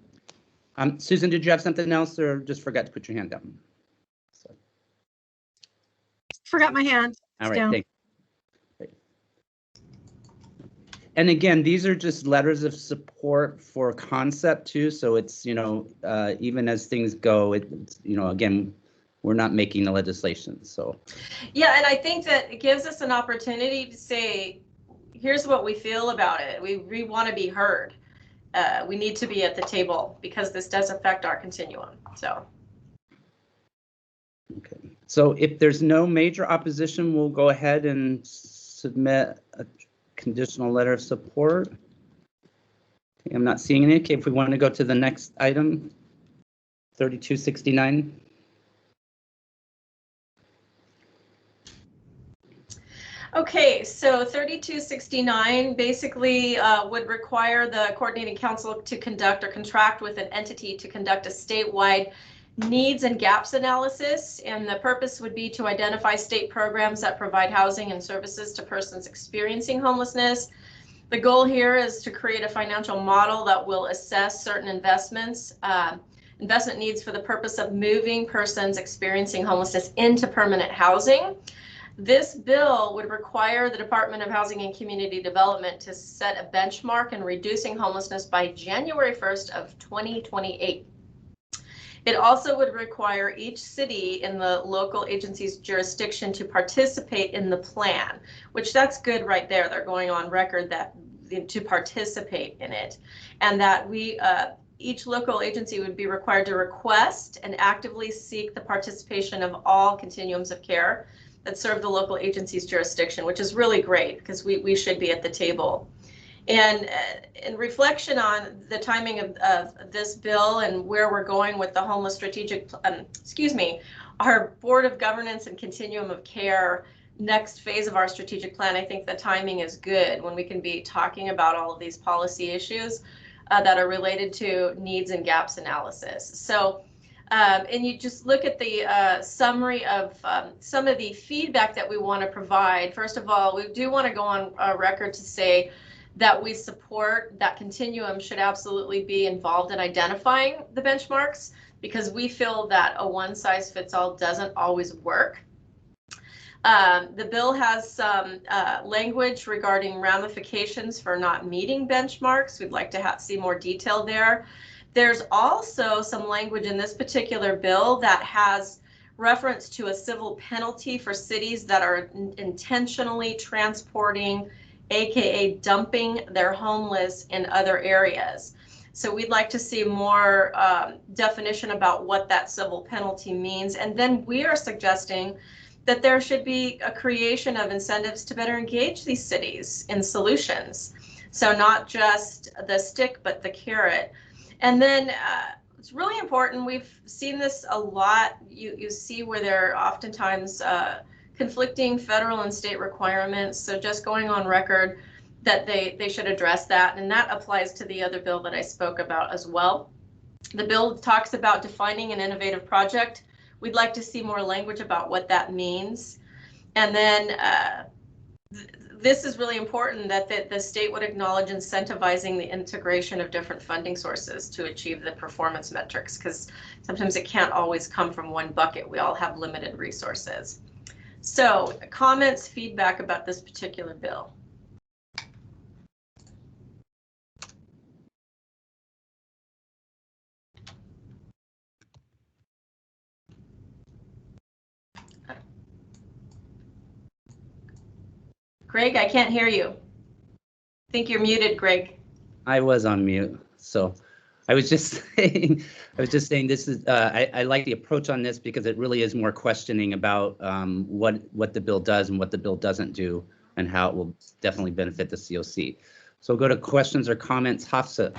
Susan, did you have something else or just forgot to put your hand down? So. Forgot my hand. All right, thank you. And again, these are just letters of support for concept too. So it's, you know, even as things go, it's, you know, again, we're not making the legislation. So yeah, and I think that it gives us an opportunity to say, here's what we feel about it. We want to be heard. We need to be at the table because this does affect our continuum. So. Okay. So if there's no major opposition, we'll go ahead and submit a conditional letter of support. Okay, I'm not seeing any. Okay, if we want to go to the next item, 3269. Okay, so 3269 basically would require the coordinating council to conduct or contract with an entity to conduct a statewide needs and gaps analysis. And the purpose would be to identify state programs that provide housing and services to persons experiencing homelessness. The goal here is to create a financial model that will assess certain investment needs for the purpose of moving persons experiencing homelessness into permanent housing. This bill would require the Department of Housing and Community Development to set a benchmark in reducing homelessness by January 1st of 2028. It also would require each city in the local agency's jurisdiction to participate in the plan, which that's good right there. They're going on record that to participate in it, and that each local agency would be required to request and actively seek the participation of all continuums of care that serve the local agency's jurisdiction, which is really great because we should be at the table. And in reflection on the timing of this bill and where we're going with the homeless strategic, our Board of Governance and Continuum of Care next phase of our strategic plan, I think the timing is good when we can be talking about all of these policy issues that are related to needs and gaps analysis. So, and you just look at the summary of some of the feedback that we want to provide. First of all, we do want to go on record to say that we support that Continuum should absolutely be involved in identifying the benchmarks, because we feel that a one-size-fits-all doesn't always work. The bill has some language regarding ramifications for not meeting benchmarks. We'd like to see more detail there. There's also some language in this particular bill that has reference to a civil penalty for cities that are intentionally transporting, aka dumping, their homeless in other areas. So we'd like to see more definition about what that civil penalty means. And then we are suggesting that there should be a creation of incentives to better engage these cities in solutions. So not just the stick, but the carrot. And then it's really important, we've seen this a lot, you see where there are oftentimes conflicting federal and state requirements. So just going on record that they should address that. And that applies to the other bill that I spoke about as well. The bill talks about defining an innovative project. We'd like to see more language about what that means. And then this is really important, that the state would acknowledge incentivizing the integration of different funding sources to achieve the performance metrics, because sometimes it can't always come from one bucket. We all have limited resources. So comments, feedback about this particular bill. Greg, I can't hear you. I think you're muted, Greg. I was on mute, so I was just saying, this is, I like the approach on this because it really is more questioning about what the bill does and what the bill doesn't do and how it will definitely benefit the CoC. So we'll go to questions or comments. Hafsa.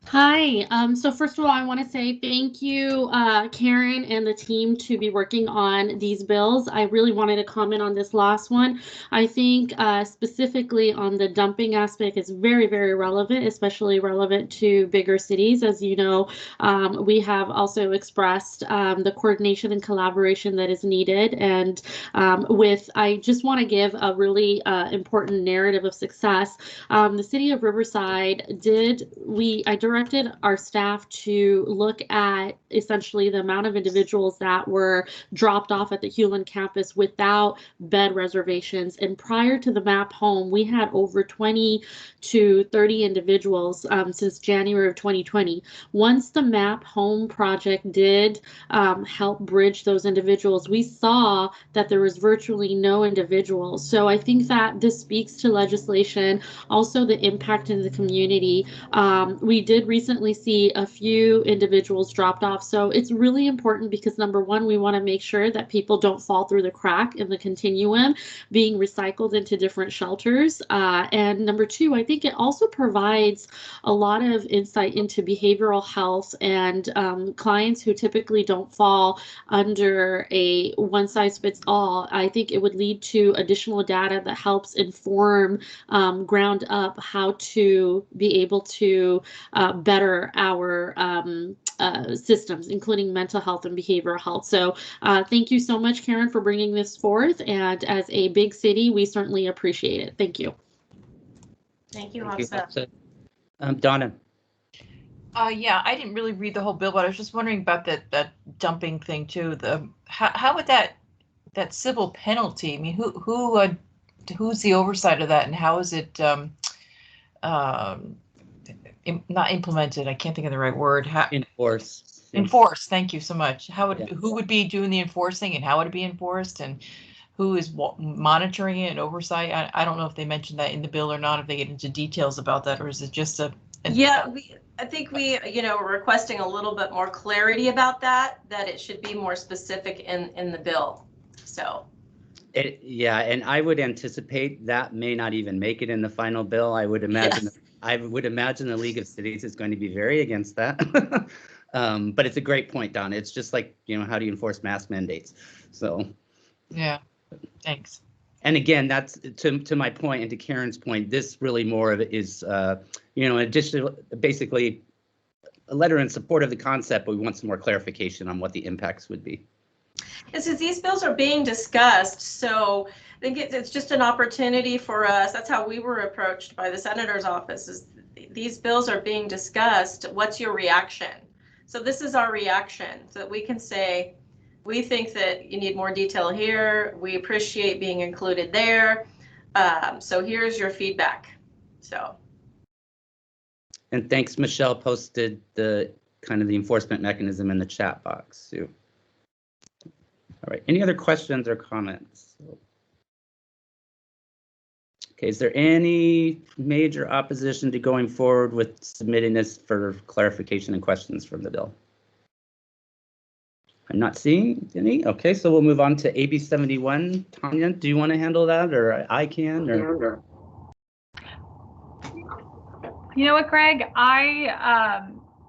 Hi, so first of all, I want to say thank you, Karen and the team, to be working on these bills. I really wanted to comment on this last one. I think specifically on the dumping aspect is very, very relevant, especially relevant to bigger cities. As you know, we have also expressed the coordination and collaboration that is needed. And I just want to give a really important narrative of success. The city of Riverside I directly directed our staff to look at essentially the amount of individuals that were dropped off at the Hewlin campus without bed reservations. And prior to the MAP home, we had over 20 to 30 individuals since January of 2020. Once the MAP home project did help bridge those individuals, we saw that there was virtually no individuals. So I think that this speaks to legislation, also the impact in the community. We did recently see a few individuals dropped off. So it's really important because number one, we want to make sure that people don't fall through the crack in the continuum being recycled into different shelters. And number two, I think it also provides a lot of insight into behavioral health and clients who typically don't fall under a one-size-fits-all. I think it would lead to additional data that helps inform ground up how to be able to better our systems, including mental health and behavioral health. So thank you so much, Karen, for bringing this forth. And as a big city, we certainly appreciate it. Thank you. Thank you, Thank Hafsa. Donna. Yeah, I didn't really read the whole bill, but I was just wondering about that dumping thing too. How would that civil penalty? I mean, who's the oversight of that, and how is it not implemented? I can't think of the right word. Enforce. Enforce. Thank you so much. Who would be doing the enforcing, and how would it be enforced, and who is monitoring it and oversight? I don't know if they mentioned that in the bill or not. If they get into details about that, or is it just Yeah, I think we, are requesting a little bit more clarity about that it should be more specific in the bill. So. Yeah, and I would anticipate that may not even make it in the final bill. I would imagine. Yes. I would imagine the League of Cities is going to be very against that. But it's a great point, Don. It's just like, how do you enforce mask mandates? So. Yeah. Thanks. And again, that's to my point and to Karen's point, this really more of it is, additional, basically a letter in support of the concept, but we want some more clarification on what the impacts would be. This is, these bills are being discussed, so I think it's just an opportunity for us. That's how we were approached by the senator's office, is these bills are being discussed. What's your reaction? So this is our reaction, so that we can say, we think that you need more detail here. We appreciate being included there. So here's your feedback. So. And thanks, Michelle posted the kind of the enforcement mechanism in the chat box too. All right, any other questions or comments? Okay, is there any major opposition to going forward with submitting this for clarification and questions from the bill? I'm not seeing any. Okay, so we'll move on to AB 71. Tanya, do you want to handle that, or I can? Or? You know what, Greg? I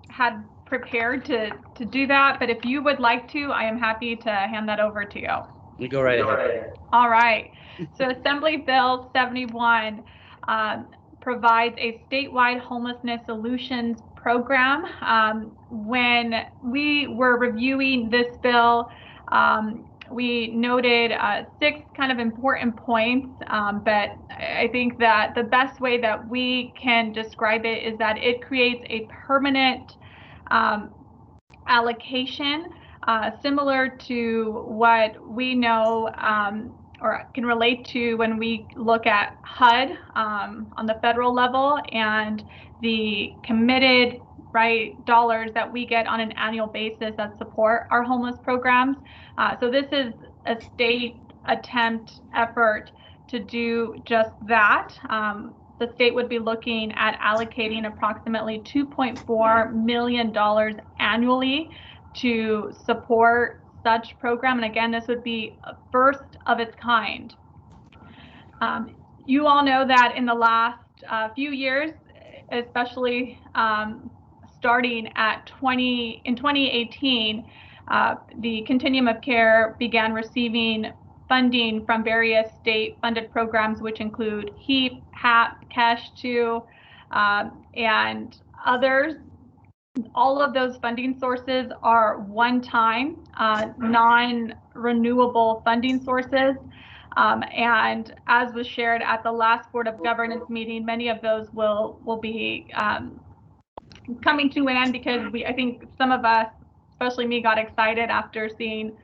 had prepared to do that, but if you would like to, I am happy to hand that over to you. You go right ahead. All right. So Assembly Bill 71 provides a statewide homelessness solutions program. When we were reviewing this bill, we noted 6 kind of important points, but I think that the best way that we can describe it is that it creates a permanent allocation similar to what we know or can relate to when we look at HUD on the federal level and the committed dollars that we get on an annual basis that support our homeless programs. So this is a state effort to do just that. The state would be looking at allocating approximately $2.4 million annually to support such program. And again, this would be a first of its kind. You all know that in the last few years, especially starting in 2018, the Continuum of Care began receiving funding from various state-funded programs, which include HEAP, HAP, CASH2, and others. All of those funding sources are one-time, non-renewable funding sources. And as was shared at the last Board of Governance meeting, many of those will be coming to an end because I think some of us, especially me, got excited after seeing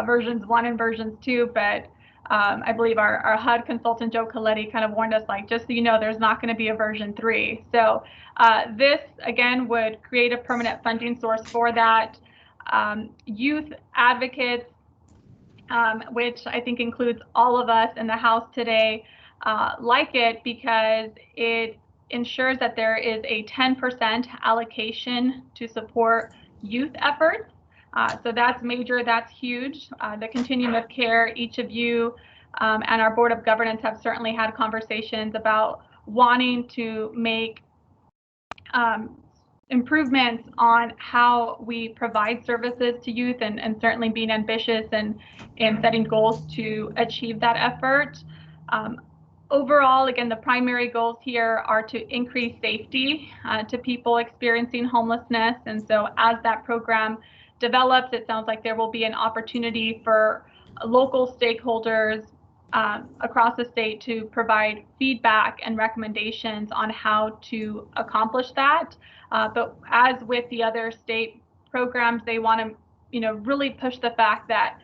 versions 1 and versions 2, but I believe our HUD consultant, Joe Coletti, kind of warned us, like, just so you know, there's not going to be a version 3. So this, again, would create a permanent funding source for that. Youth advocates, which I think includes all of us in the House today, like it because it ensures that there is a 10% allocation to support youth efforts. So that's major, that's huge. The Continuum of Care, each of you and our Board of Governance have certainly had conversations about wanting to make improvements on how we provide services to youth and certainly being ambitious and setting goals to achieve that effort. Overall, again, the primary goals here are to increase safety to people experiencing homelessness. And so as that program develops, it sounds like there will be an opportunity for local stakeholders across the state to provide feedback and recommendations on how to accomplish that. But as with the other state programs, they want to, really push the fact that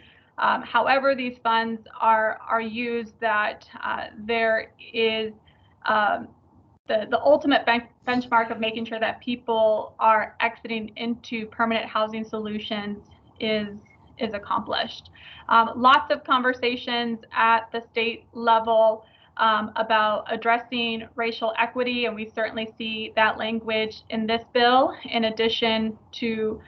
however these funds are used, that there is the ultimate benchmark of making sure that people are exiting into permanent housing solutions is accomplished. Lots of conversations at the state level about addressing racial equity, and we certainly see that language in this bill, in addition to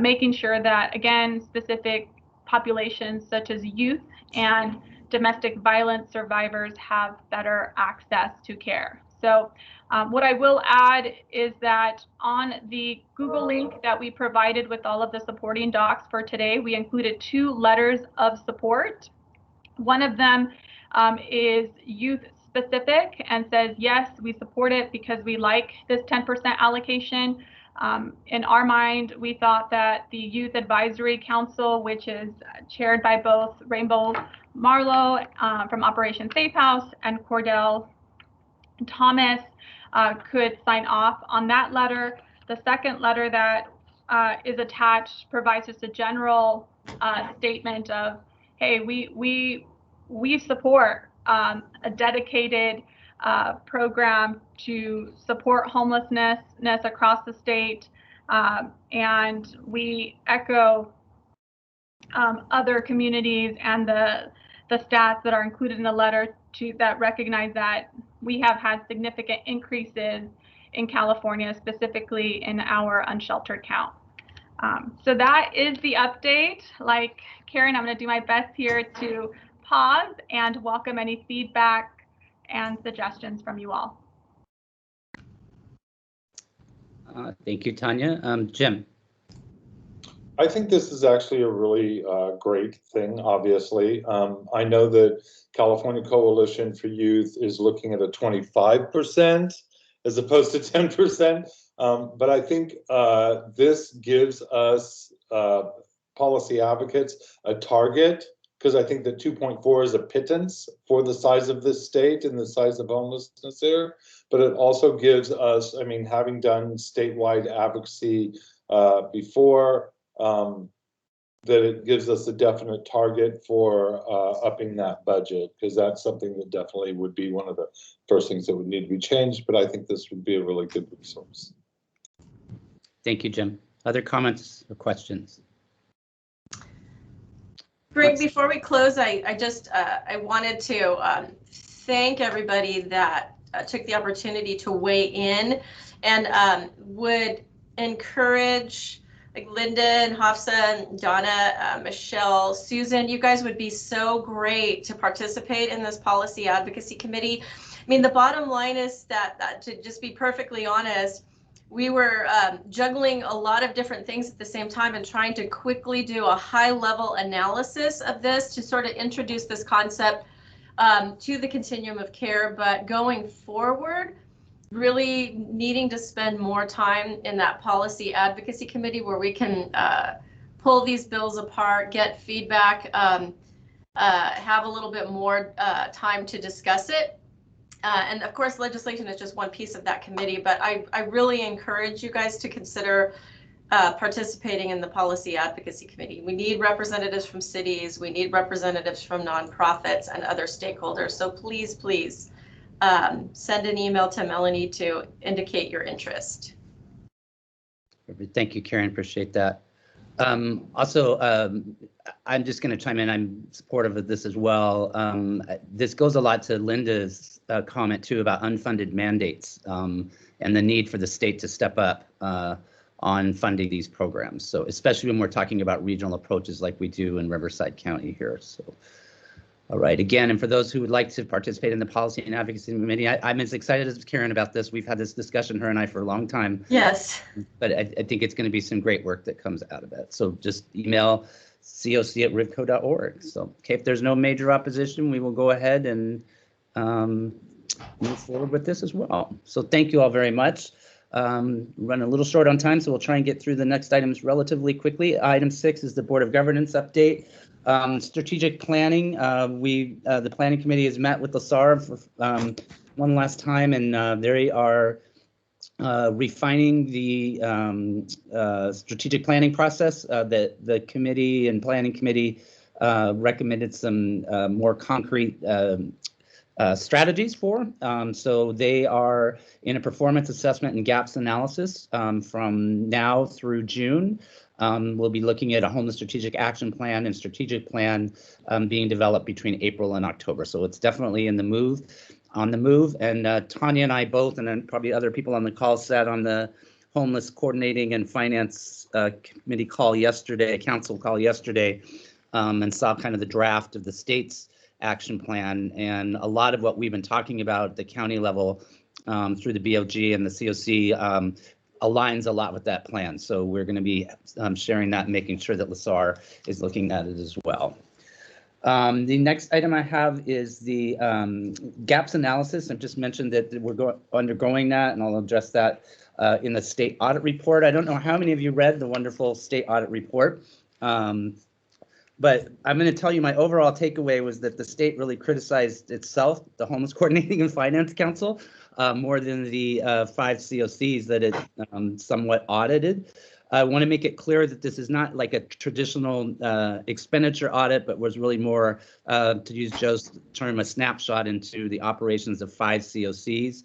making sure that, again, specific populations such as youth and domestic violence survivors have better access to care. So what I will add is that on the Google link that we provided with all of the supporting docs for today, we included 2 letters of support. One of them is youth specific and says, yes, we support it because we like this 10% allocation. In our mind, we thought that the Youth Advisory Council, which is chaired by both Rainbow Marlowe from Operation Safe House and Cordell Thomas, could sign off on that letter. The second letter that is attached provides just a general statement of, hey, we support a dedicated program to support homelessness across the state, and we echo other communities and the stats that are included in the letter that recognize that we have had significant increases in California, specifically in our unsheltered count. So that is the update. Like Karen, I'm going to do my best here to pause and welcome any feedback and suggestions from you all. Thank you, Tanya. Jim. I think this is actually a really great thing, obviously. I know that California Coalition for Youth is looking at a 25% as opposed to 10%. But I think this gives us policy advocates a target, because I think that 2.4 is a pittance for the size of this state and the size of homelessness there. But it also gives us, I mean, having done statewide advocacy before, that it gives us a definite target for upping that budget, because that's something that definitely would be one of the first things that would need to be changed. But I think this would be a really good resource. Thank you, Jim. Other comments or questions? Greg, before we close, I wanted to thank everybody that took the opportunity to weigh in, and would encourage, like Linda and Hafsa and Donna, Michelle, Susan, you guys would be so great to participate in this policy advocacy committee. I mean, the bottom line is that to just be perfectly honest, we were juggling a lot of different things at the same time and trying to quickly do a high level analysis of this to sort of introduce this concept to the continuum of care. But going forward, really needing to spend more time in that policy advocacy committee where we can pull these bills apart, get feedback, have a little bit more time to discuss it. And of course, legislation is just one piece of that committee, but I really encourage you guys to consider participating in the policy advocacy committee. We need representatives from cities, we need representatives from nonprofits and other stakeholders. So please, please send an email to Melanie to indicate your interest. Thank you, Karen. Appreciate that. Also, I'm just going to chime in. I'm supportive of this as well. This goes a lot to Linda's comment too about unfunded mandates and the need for the state to step up on funding these programs. So especially when we're talking about regional approaches like we do in Riverside County here. So, all right, again, and for those who would like to participate in the Policy and Advocacy Committee, I'm as excited as Karen about this. We've had this discussion, her and I, for a long time. Yes. But I think it's going to be some great work that comes out of it. So just email coc@rivco.org. So, okay, if there's no major opposition, we will go ahead and move forward with this as well. So thank you all very much. Run a little short on time, so we'll try and get through the next items relatively quickly. Item 6 is the Board of Governance update. Strategic planning. The planning committee has met with LaSAR for one last time, and they are refining the strategic planning process that the committee and planning committee recommended some more concrete strategies for. So they are in a performance assessment and gaps analysis from now through June. We'll be looking at a homeless strategic action plan and strategic plan being developed between April and October. So it's definitely on the move. And Tanya and I both, and then probably other people on the call, sat on the homeless coordinating and finance committee call yesterday, council call yesterday, and saw kind of the draft of the state's action plan. And a lot of what we've been talking about at the county level through the BLG and the CoC aligns a lot with that plan. So we're going to be sharing that and making sure that LaSAR is looking at it as well. The next item I have is the gaps analysis. I've just mentioned that we're undergoing that, and I'll address that in the state audit report. I don't know how many of you read the wonderful state audit report. But I'm going to tell you my overall takeaway was that the state really criticized itself, the Homeless Coordinating and Finance Council, more than the 5 COCs that it somewhat audited. I want to make it clear that this is not like a traditional expenditure audit, but was really more, to use Joe's term, a snapshot into the operations of 5 COCs.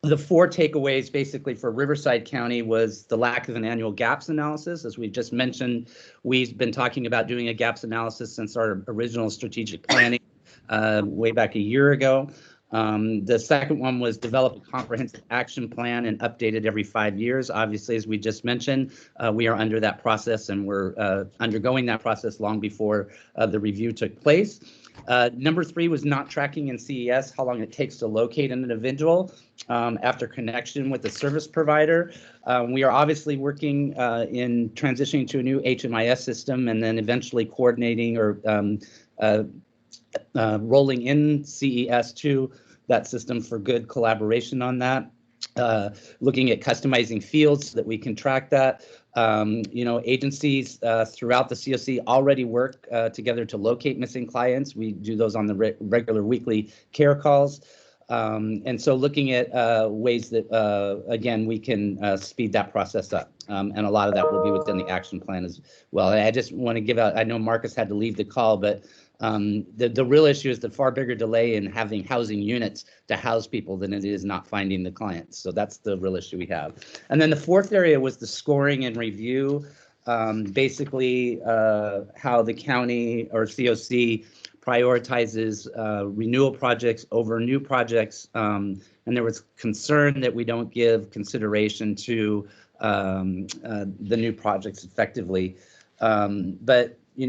The 4 takeaways basically for Riverside County was the lack of an annual gaps analysis. As we just mentioned, we've been talking about doing a gaps analysis since our original strategic planning way back a year ago. The second one was develop a comprehensive action plan and update it every 5 years. Obviously, as we just mentioned, we are under that process, and we're undergoing that process long before the review took place. Number 3 was not tracking in CES how long it takes to locate an individual after connection with the service provider. We are obviously working in transitioning to a new HMIS system and then eventually coordinating or rolling in CES to that system for good collaboration on that. Looking at customizing fields so that we can track that. Agencies throughout the CoC already work together to locate missing clients. We do those on the regular weekly care calls. And so looking at ways that, again, we can speed that process up. And a lot of that will be within the action plan as well. And I just want to give out, I know Marcus had to leave the call, but the real issue is the far bigger delay in having housing units to house people than it is not finding the clients. So that's the real issue we have. And then the 4th area was the scoring and review. Basically, how the county or CoC prioritizes renewal projects over new projects. And there was concern that we don't give consideration to the new projects effectively. But the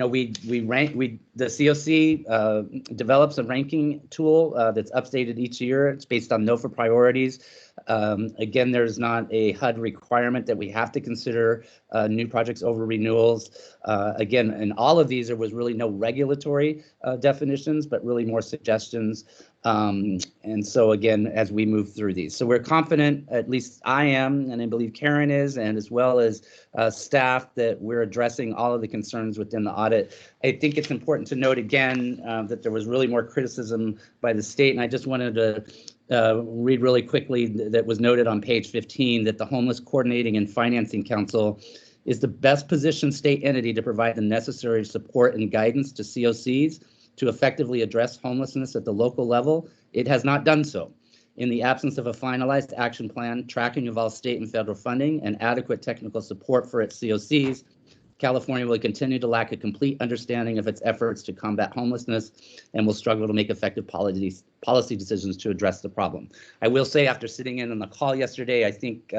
CoC develops a ranking tool that's updated each year. It's based on NOFA priorities. Again, there's not a HUD requirement that we have to consider new projects over renewals. Again, in all of these, there was really no regulatory definitions, but really more suggestions. And so again, as we move through these, so we're confident, at least I am, and I believe Karen is, and as well as staff, that we're addressing all of the concerns within the audit. I think it's important to note again that there was really more criticism by the state, and I just wanted to read really quickly that was noted on page 15 that the Homeless Coordinating and Financing Council is the best positioned state entity to provide the necessary support and guidance to COCs to effectively address homelessness at the local level. It has not done so. In the absence of a finalized action plan, tracking of all state and federal funding, and adequate technical support for its COCs, California will continue to lack a complete understanding of its efforts to combat homelessness and will struggle to make effective policy decisions to address the problem. I will say, after sitting in on the call yesterday, I think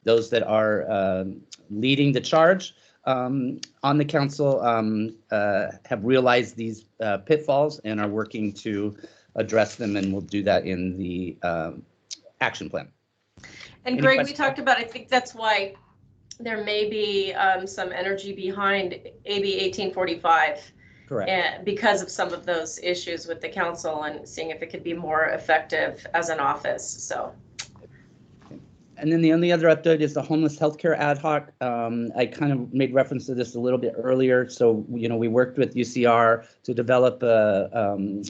those that are leading the charge on the council have realized these pitfalls and are working to address them, and we'll do that in the action plan. And Any Greg, questions? we talked about, I think that's why there may be some energy behind AB 1845. Correct. Because of some of those issues with the council and seeing if it could be more effective as an office. So. And then the only other update is the homeless healthcare ad hoc. I kind of made reference to this a little bit earlier. So, you know, we worked with UCR to develop a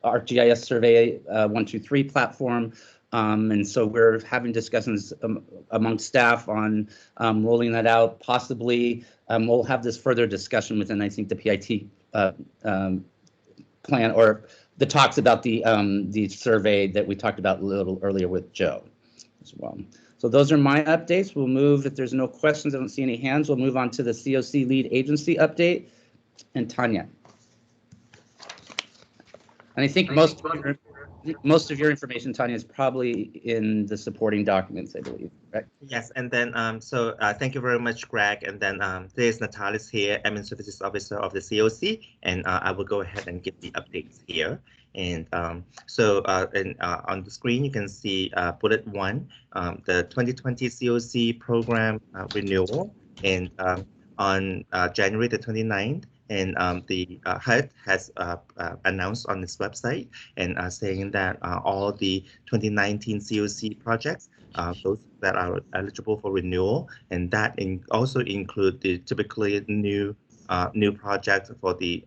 ArcGIS survey 123 platform. And so we're having discussions among staff on rolling that out. Possibly we'll have this further discussion within, I think, the PIT plan, or the talks about the survey that we talked about a little earlier with Joe as well. So those are my updates. We'll move, if there's no questions, I don't see any hands, we'll move on to the CoC lead agency update. And Tanya. And I think most of your information, Tanya, is probably in the supporting documents, I believe, right? Yes, and then thank you very much, Greg. And then there's Natalis here, Admin Services Officer of the CoC, and I will go ahead and give the updates here. And on the screen, you can see bullet 1, the 2020 CoC program renewal, and on January the 29th. And the HUD has announced on its website and saying that all the 2019 CoC projects, those that are eligible for renewal, and that also include the typically new project for the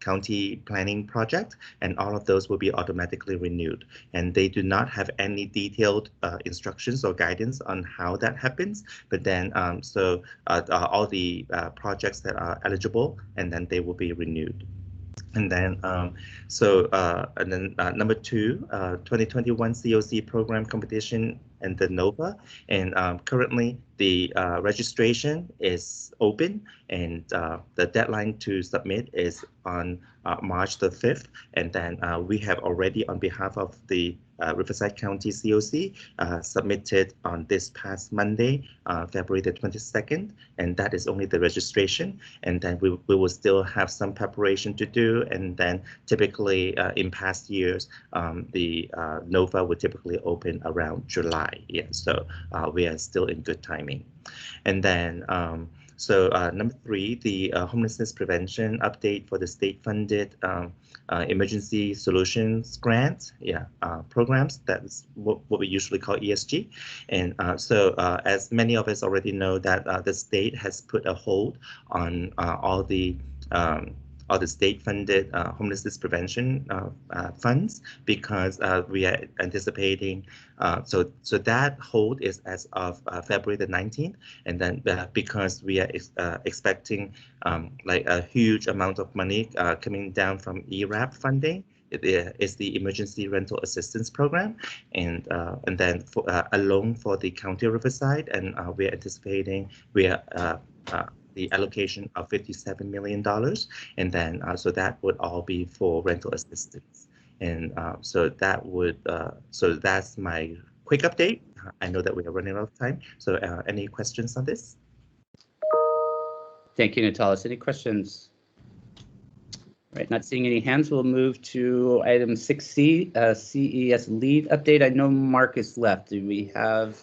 county planning project, and all of those will be automatically renewed. And they do not have any detailed instructions or guidance on how that happens, but then all the projects that are eligible, and then they will be renewed. And then, number 2, 2021 CoC program competition and the NOVA. And currently the registration is open, and the deadline to submit is on March the 5th. And then we have already, on behalf of the Riverside County CoC, submitted on this past Monday, February the 22nd, and that is only the registration. And then we will still have some preparation to do. And then typically in past years, the NOVA would typically open around July. Yeah, so we are still in good timing. And then number 3, the homelessness prevention update for the state-funded emergency solutions grant, programs. That's what we usually call ESG. And as many of us already know, that the state has put a hold on all the state-funded homelessness prevention funds, because we are anticipating, so that hold is as of February the 19th, and then because we are expecting like a huge amount of money coming down from ERAP funding. It is the Emergency Rental Assistance Program, and then for, a loan for the County of Riverside, and we are anticipating the allocation of $57 million, and then so that would all be for rental assistance. And so that's my quick update. I know that we are running out of time, so any questions on this? Thank you, Natalis. Any questions? Right, not seeing any hands, we'll move to item 6C, CES lead update. I know Marcus left. Do we have?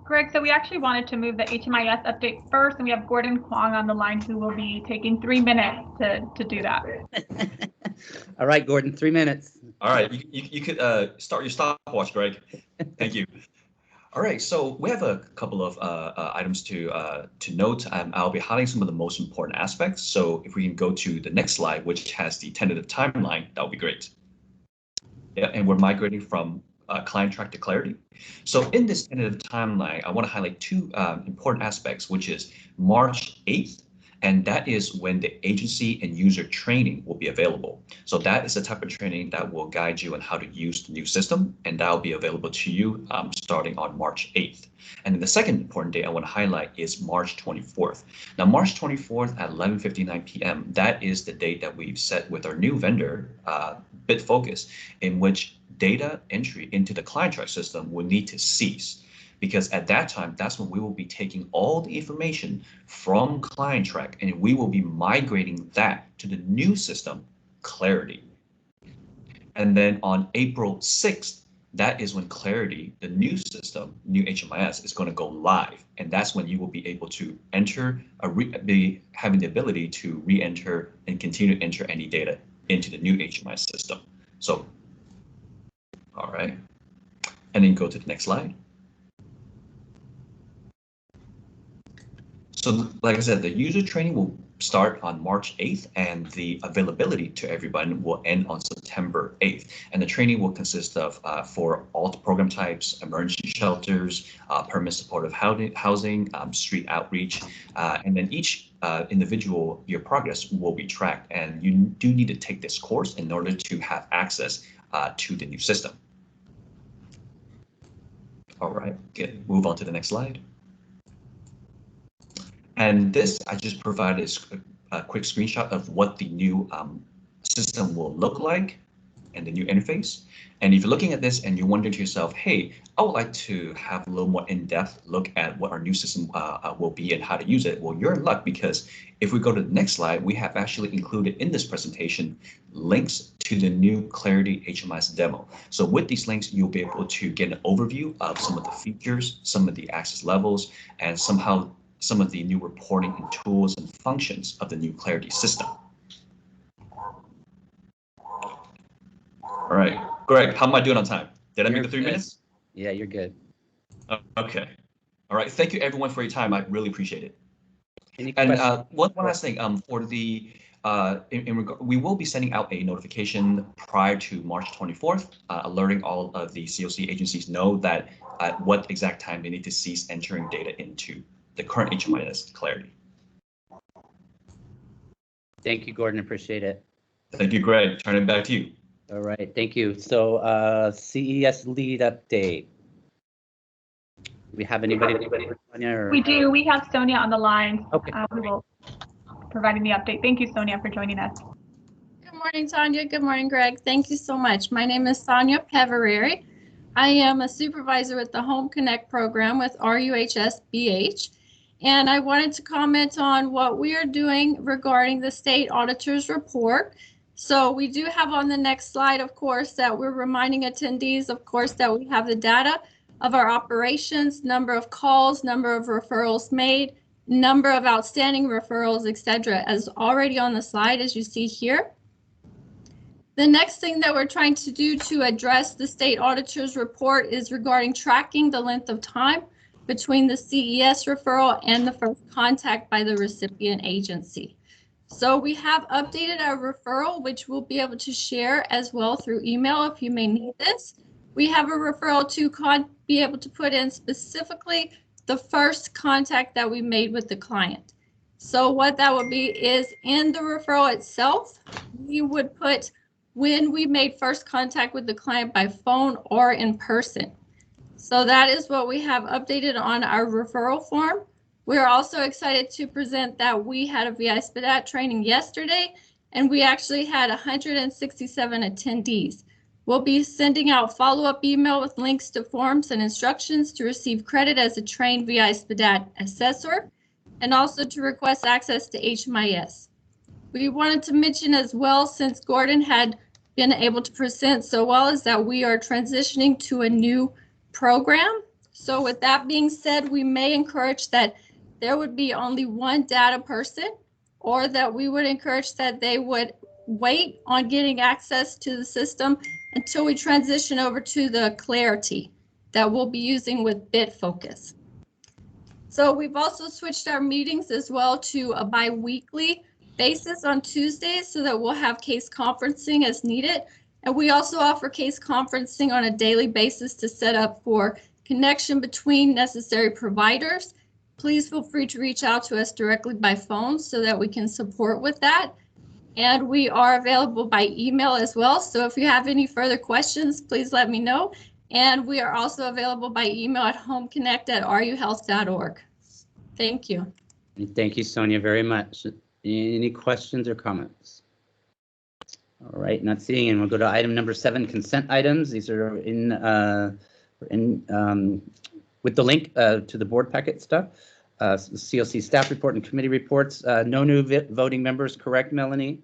Greg, so we actually wanted to move the HMIS update first, and we have Gordon Kwong on the line who will be taking 3 minutes to do that. All right, Gordon, 3 minutes. All right, you could start your stopwatch, Greg. Thank you. All right, so we have a couple of items to note. I'll be highlighting some of the most important aspects. So if we can go to the next slide, which has the tentative timeline, that would be great. Yeah, and we're migrating from client track to Clarity. So in this tentative timeline, I want to highlight two important aspects, which is March 8th, and that is when the agency and user training will be available. So that is the type of training that will guide you on how to use the new system, and that will be available to you starting on March 8th. And then the second important date I want to highlight is March 24th. Now, March 24th at 11:59 p.m., that is the date that we've set with our new vendor, BitFocus, in which data entry into the client track system will need to cease. Because at that time, that's when we will be taking all the information from client track and we will be migrating that to the new system, Clarity. And then on April 6th, that is when Clarity, the new system, new HMIS, is going to go live. And that's when you will be able to enter, be having the ability to re-enter and continue to enter any data into the new HMIS system. So, all right. And then go to the next slide. So like I said, the user training will start on March 8th and the availability to everyone will end on September 8th. And the training will consist of for all program types, emergency shelters, permanent supportive housing, street outreach, and then each individual, your progress will be tracked. And you do need to take this course in order to have access to the new system. All right, good. Move on to the next slide. And this, I just provided a quick screenshot of what the new system will look like and the new interface. And if you're looking at this and you're wondering to yourself, hey, I would like to have a little more in-depth look at what our new system will be and how to use it. Well, you're in luck, because if we go to the next slide, we have actually included in this presentation links to the new Clarity HMIS demo. So with these links, you'll be able to get an overview of some of the features, some of the access levels, and somehow some of the new reporting and tools and functions of the new Clarity system. All right, Greg, how am I doing on time? Did I make the 3 minutes? Yeah, you're good. Okay. All right, thank you everyone for your time. I really appreciate it. Any and questions? one last thing, for the we will be sending out a notification prior to March 24th, alerting all of the CoC agencies know that at what exact time they need to cease entering data into the current HMIS Clarity. Thank you, Gordon. Appreciate it. Thank you, Greg. Turning it back to you. All right, thank you. So CES lead update. We have anybody? Sonia, or? We do. We have Sonia on the line. Okay. We will providing the update. Thank you, Sonia, for joining us. Good morning, Tanya. Good morning, Greg. Thank you so much. My name is Sonia Pevereri. I am a supervisor with the Home Connect program with RUHS-BH. And I wanted to comment on what we are doing regarding the state auditor's report. So we do have on the next slide, of course, that we're reminding attendees, of course, that we have the data of our operations, number of calls, number of referrals made, number of outstanding referrals, etc., as already on the slide, as you see here. The next thing that we're trying to do to address the state auditor's report is regarding tracking the length of time between the CES referral and the first contact by the recipient agency. So we have updated our referral, which we'll be able to share as well through email if you may need this. We have a referral to be able to put in specifically the first contact that we made with the client. So what that would be is in the referral itself, we would put when we made first contact with the client by phone or in person. So that is what we have updated on our referral form. We are also excited to present that we had a VI SPDAT training yesterday, and we actually had 167 attendees. We'll be sending out follow-up email with links to forms and instructions to receive credit as a trained VI SPDAT assessor, and also to request access to HMIS. We wanted to mention as well, since Gordon had been able to present so well, is that we are transitioning to a new program. So with that being said, we may encourage that there would be only one data person, or that we would encourage that they would wait on getting access to the system until we transition over to the Clarity that we'll be using with BitFocus. So we've also switched our meetings as well to a bi-weekly basis on Tuesdays, so that we'll have case conferencing as needed. And we also offer case conferencing on a daily basis to set up for connection between necessary providers. Please feel free to reach out to us directly by phone so that we can support with that. And we are available by email as well. So if you have any further questions, please let me know. And we are also available by email at homeconnect@ruhealth.org. Thank you. Thank you, Sonia, very much. Any questions or comments? All right, not seeing, and we'll go to item number 7, consent items. These are with the link to the board packet stuff. CoC staff report and committee reports. No new voting members, correct, Melanie?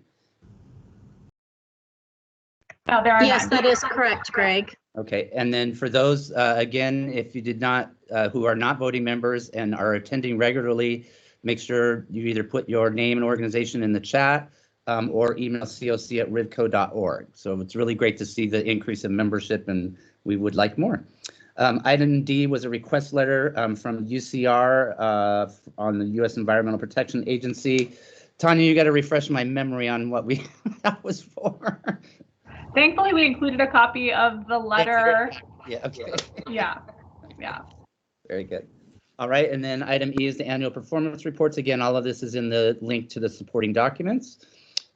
No, there are Yes, not. that is correct, Greg. Okay, and then for those, again, if you did not, who are not voting members and are attending regularly, make sure you either put your name and organization in the chat or email coc@rivco.org. So it's really great to see the increase in membership, and we would like more. Item D was a request letter from UCR on the U.S. Environmental Protection Agency. Tanya, you got to refresh my memory on what that was for. Thankfully, we included a copy of the letter. Yeah, okay. Yeah. Very good. All right, and then item E is the annual performance reports. Again, all of this is in the link to the supporting documents.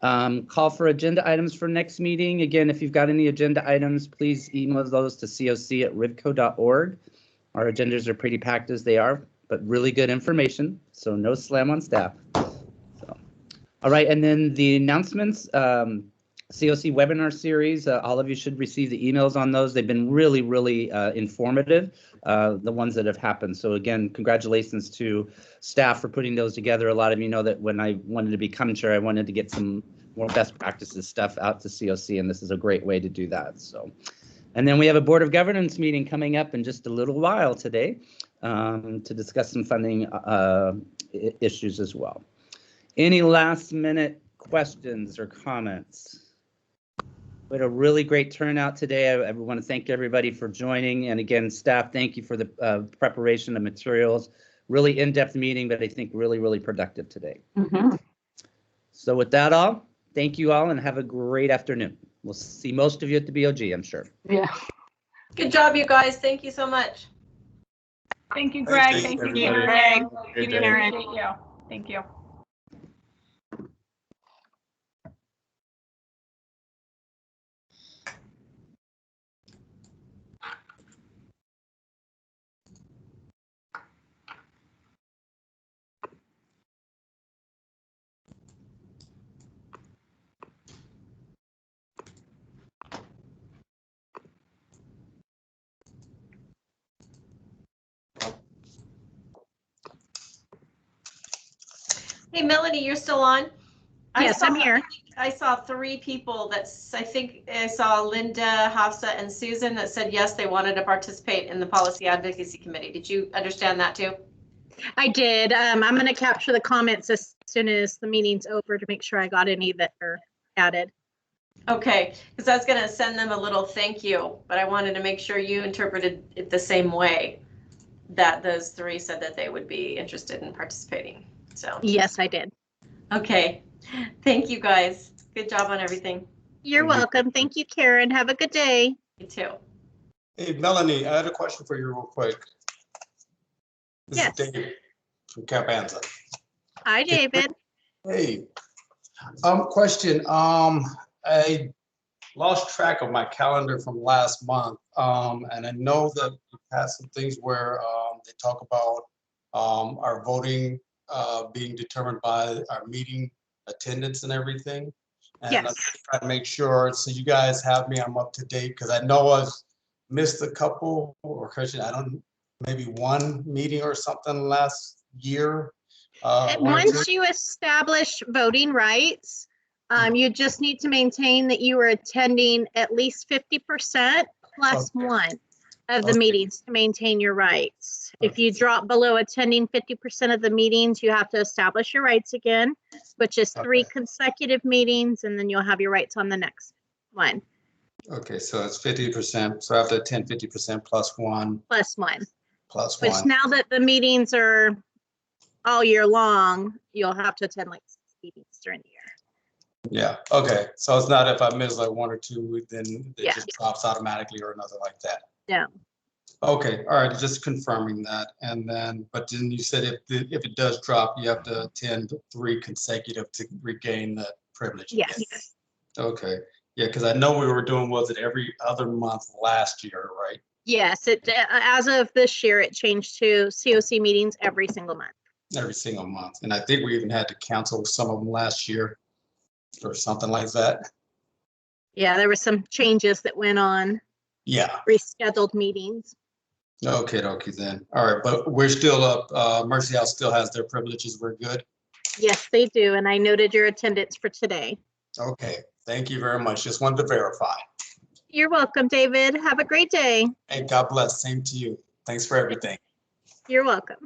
Call for agenda items for next meeting. Again, if you've got any agenda items, please email those to coc@rivco.org. Our agendas are pretty packed as they are, but really good information, so no slam on staff. So, all right, and then the announcements. CoC webinar series, all of you should receive the emails on those. They've been really, really informative, the ones that have happened. So again, congratulations to staff for putting those together. A lot of you know that when I wanted to become chair, I wanted to get some more best practices stuff out to CoC, and this is a great way to do that. So, and then we have a Board of Governance meeting coming up in just a little while today to discuss some funding issues as well. Any last minute questions or comments? We had a really great turnout today. I want to thank everybody for joining. And again, staff, thank you for the preparation of materials. Really in-depth meeting, but I think really, really productive today. So with that all, thank you all and have a great afternoon. We'll see most of you at the BOG, I'm sure. Yeah. Good job, you guys. Thank you so much. Thank you, Greg. Thank you, Karen. We Good day. appreciate you. Thank you. Hey, Melanie, you're still on? Yes, I'm here. I saw 3 people that I think I saw Linda, Hafsa, and Susan that said yes, they wanted to participate in the Policy Advocacy Committee. Did you understand that too? I did. I'm going to capture the comments as soon as the meeting's over to make sure I got any that are added. Okay, because I was going to send them a little thank you, but I wanted to make sure you interpreted it the same way, that those 3 said that they would be interested in participating. So yes, I did. Okay, thank you guys. Good job on everything. You're welcome. Thank you, Karen. Have a good day. You too. Hey, Melanie, I had a question for you real quick. This is David from Capanza. Hi, David. Hey, question. I lost track of my calendar from last month, and I know that you've had some things where they talk about our voting being determined by our meeting attendance and everything. And I'm just trying to make sure, so you guys have me, I'm up to date, because I know I've missed a couple, or I don't, maybe one meeting or something last year. Once you establish voting rights, you just need to maintain that you are attending at least 50% plus one of the meetings to maintain your rights. If you drop below attending 50% of the meetings, you have to establish your rights again, which is 3 consecutive meetings, and then you'll have your rights on the next one. Okay, so it's 50%. So I have to attend 50% plus one. Plus one. Plus Which one. now that the meetings are all year long, you'll have to attend like 6 meetings during the year. Yeah, okay. So it's not if I miss like 1 or 2, then it Yeah. just drops automatically or nothing like that. Yeah. Okay, all right, just confirming that. And then, but then you said if it does drop, you have to attend 3 consecutive to regain the privilege. Yes. Again. Okay, yeah, because I know we were doing, was it every other month last year, right? Yes, it as of this year, it changed to CoC meetings every single month. Every single month. And I think we even had to cancel some of them last year or something like that. Yeah, there were some changes that went on. Yeah. Rescheduled meetings. Okay, then. All right, but we're still up. Mercy House still has their privileges. We're good. Yes, they do. And I noted your attendance for today. Okay, thank you very much. Just wanted to verify. You're welcome, David. Have a great day. Hey, God bless. Same to you. Thanks for everything. You're welcome.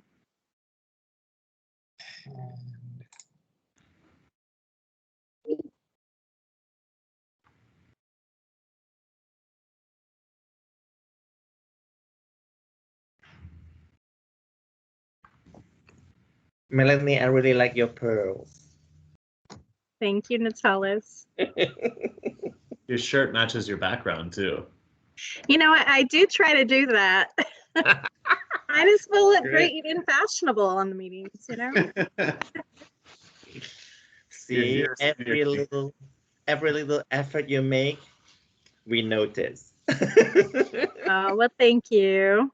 Melanie, I really like your pearls. Thank you, Natalis. Your shirt matches your background too. You know, I do try to do that. I just will look great and fashionable on the meetings, you know? See, every little effort you make, we notice. Oh, well, thank you.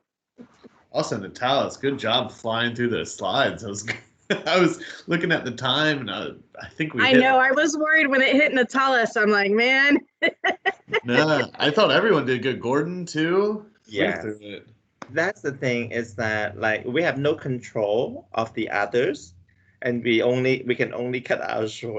Also, Natalis, good job flying through the slides. I was looking at the time, and I think we. I know. I was worried when it hit Natalis. I'm like, man. No, I thought everyone did good. Gordon too. Yeah. That's the thing, is that like we have no control of the others, and we can only cut ours short.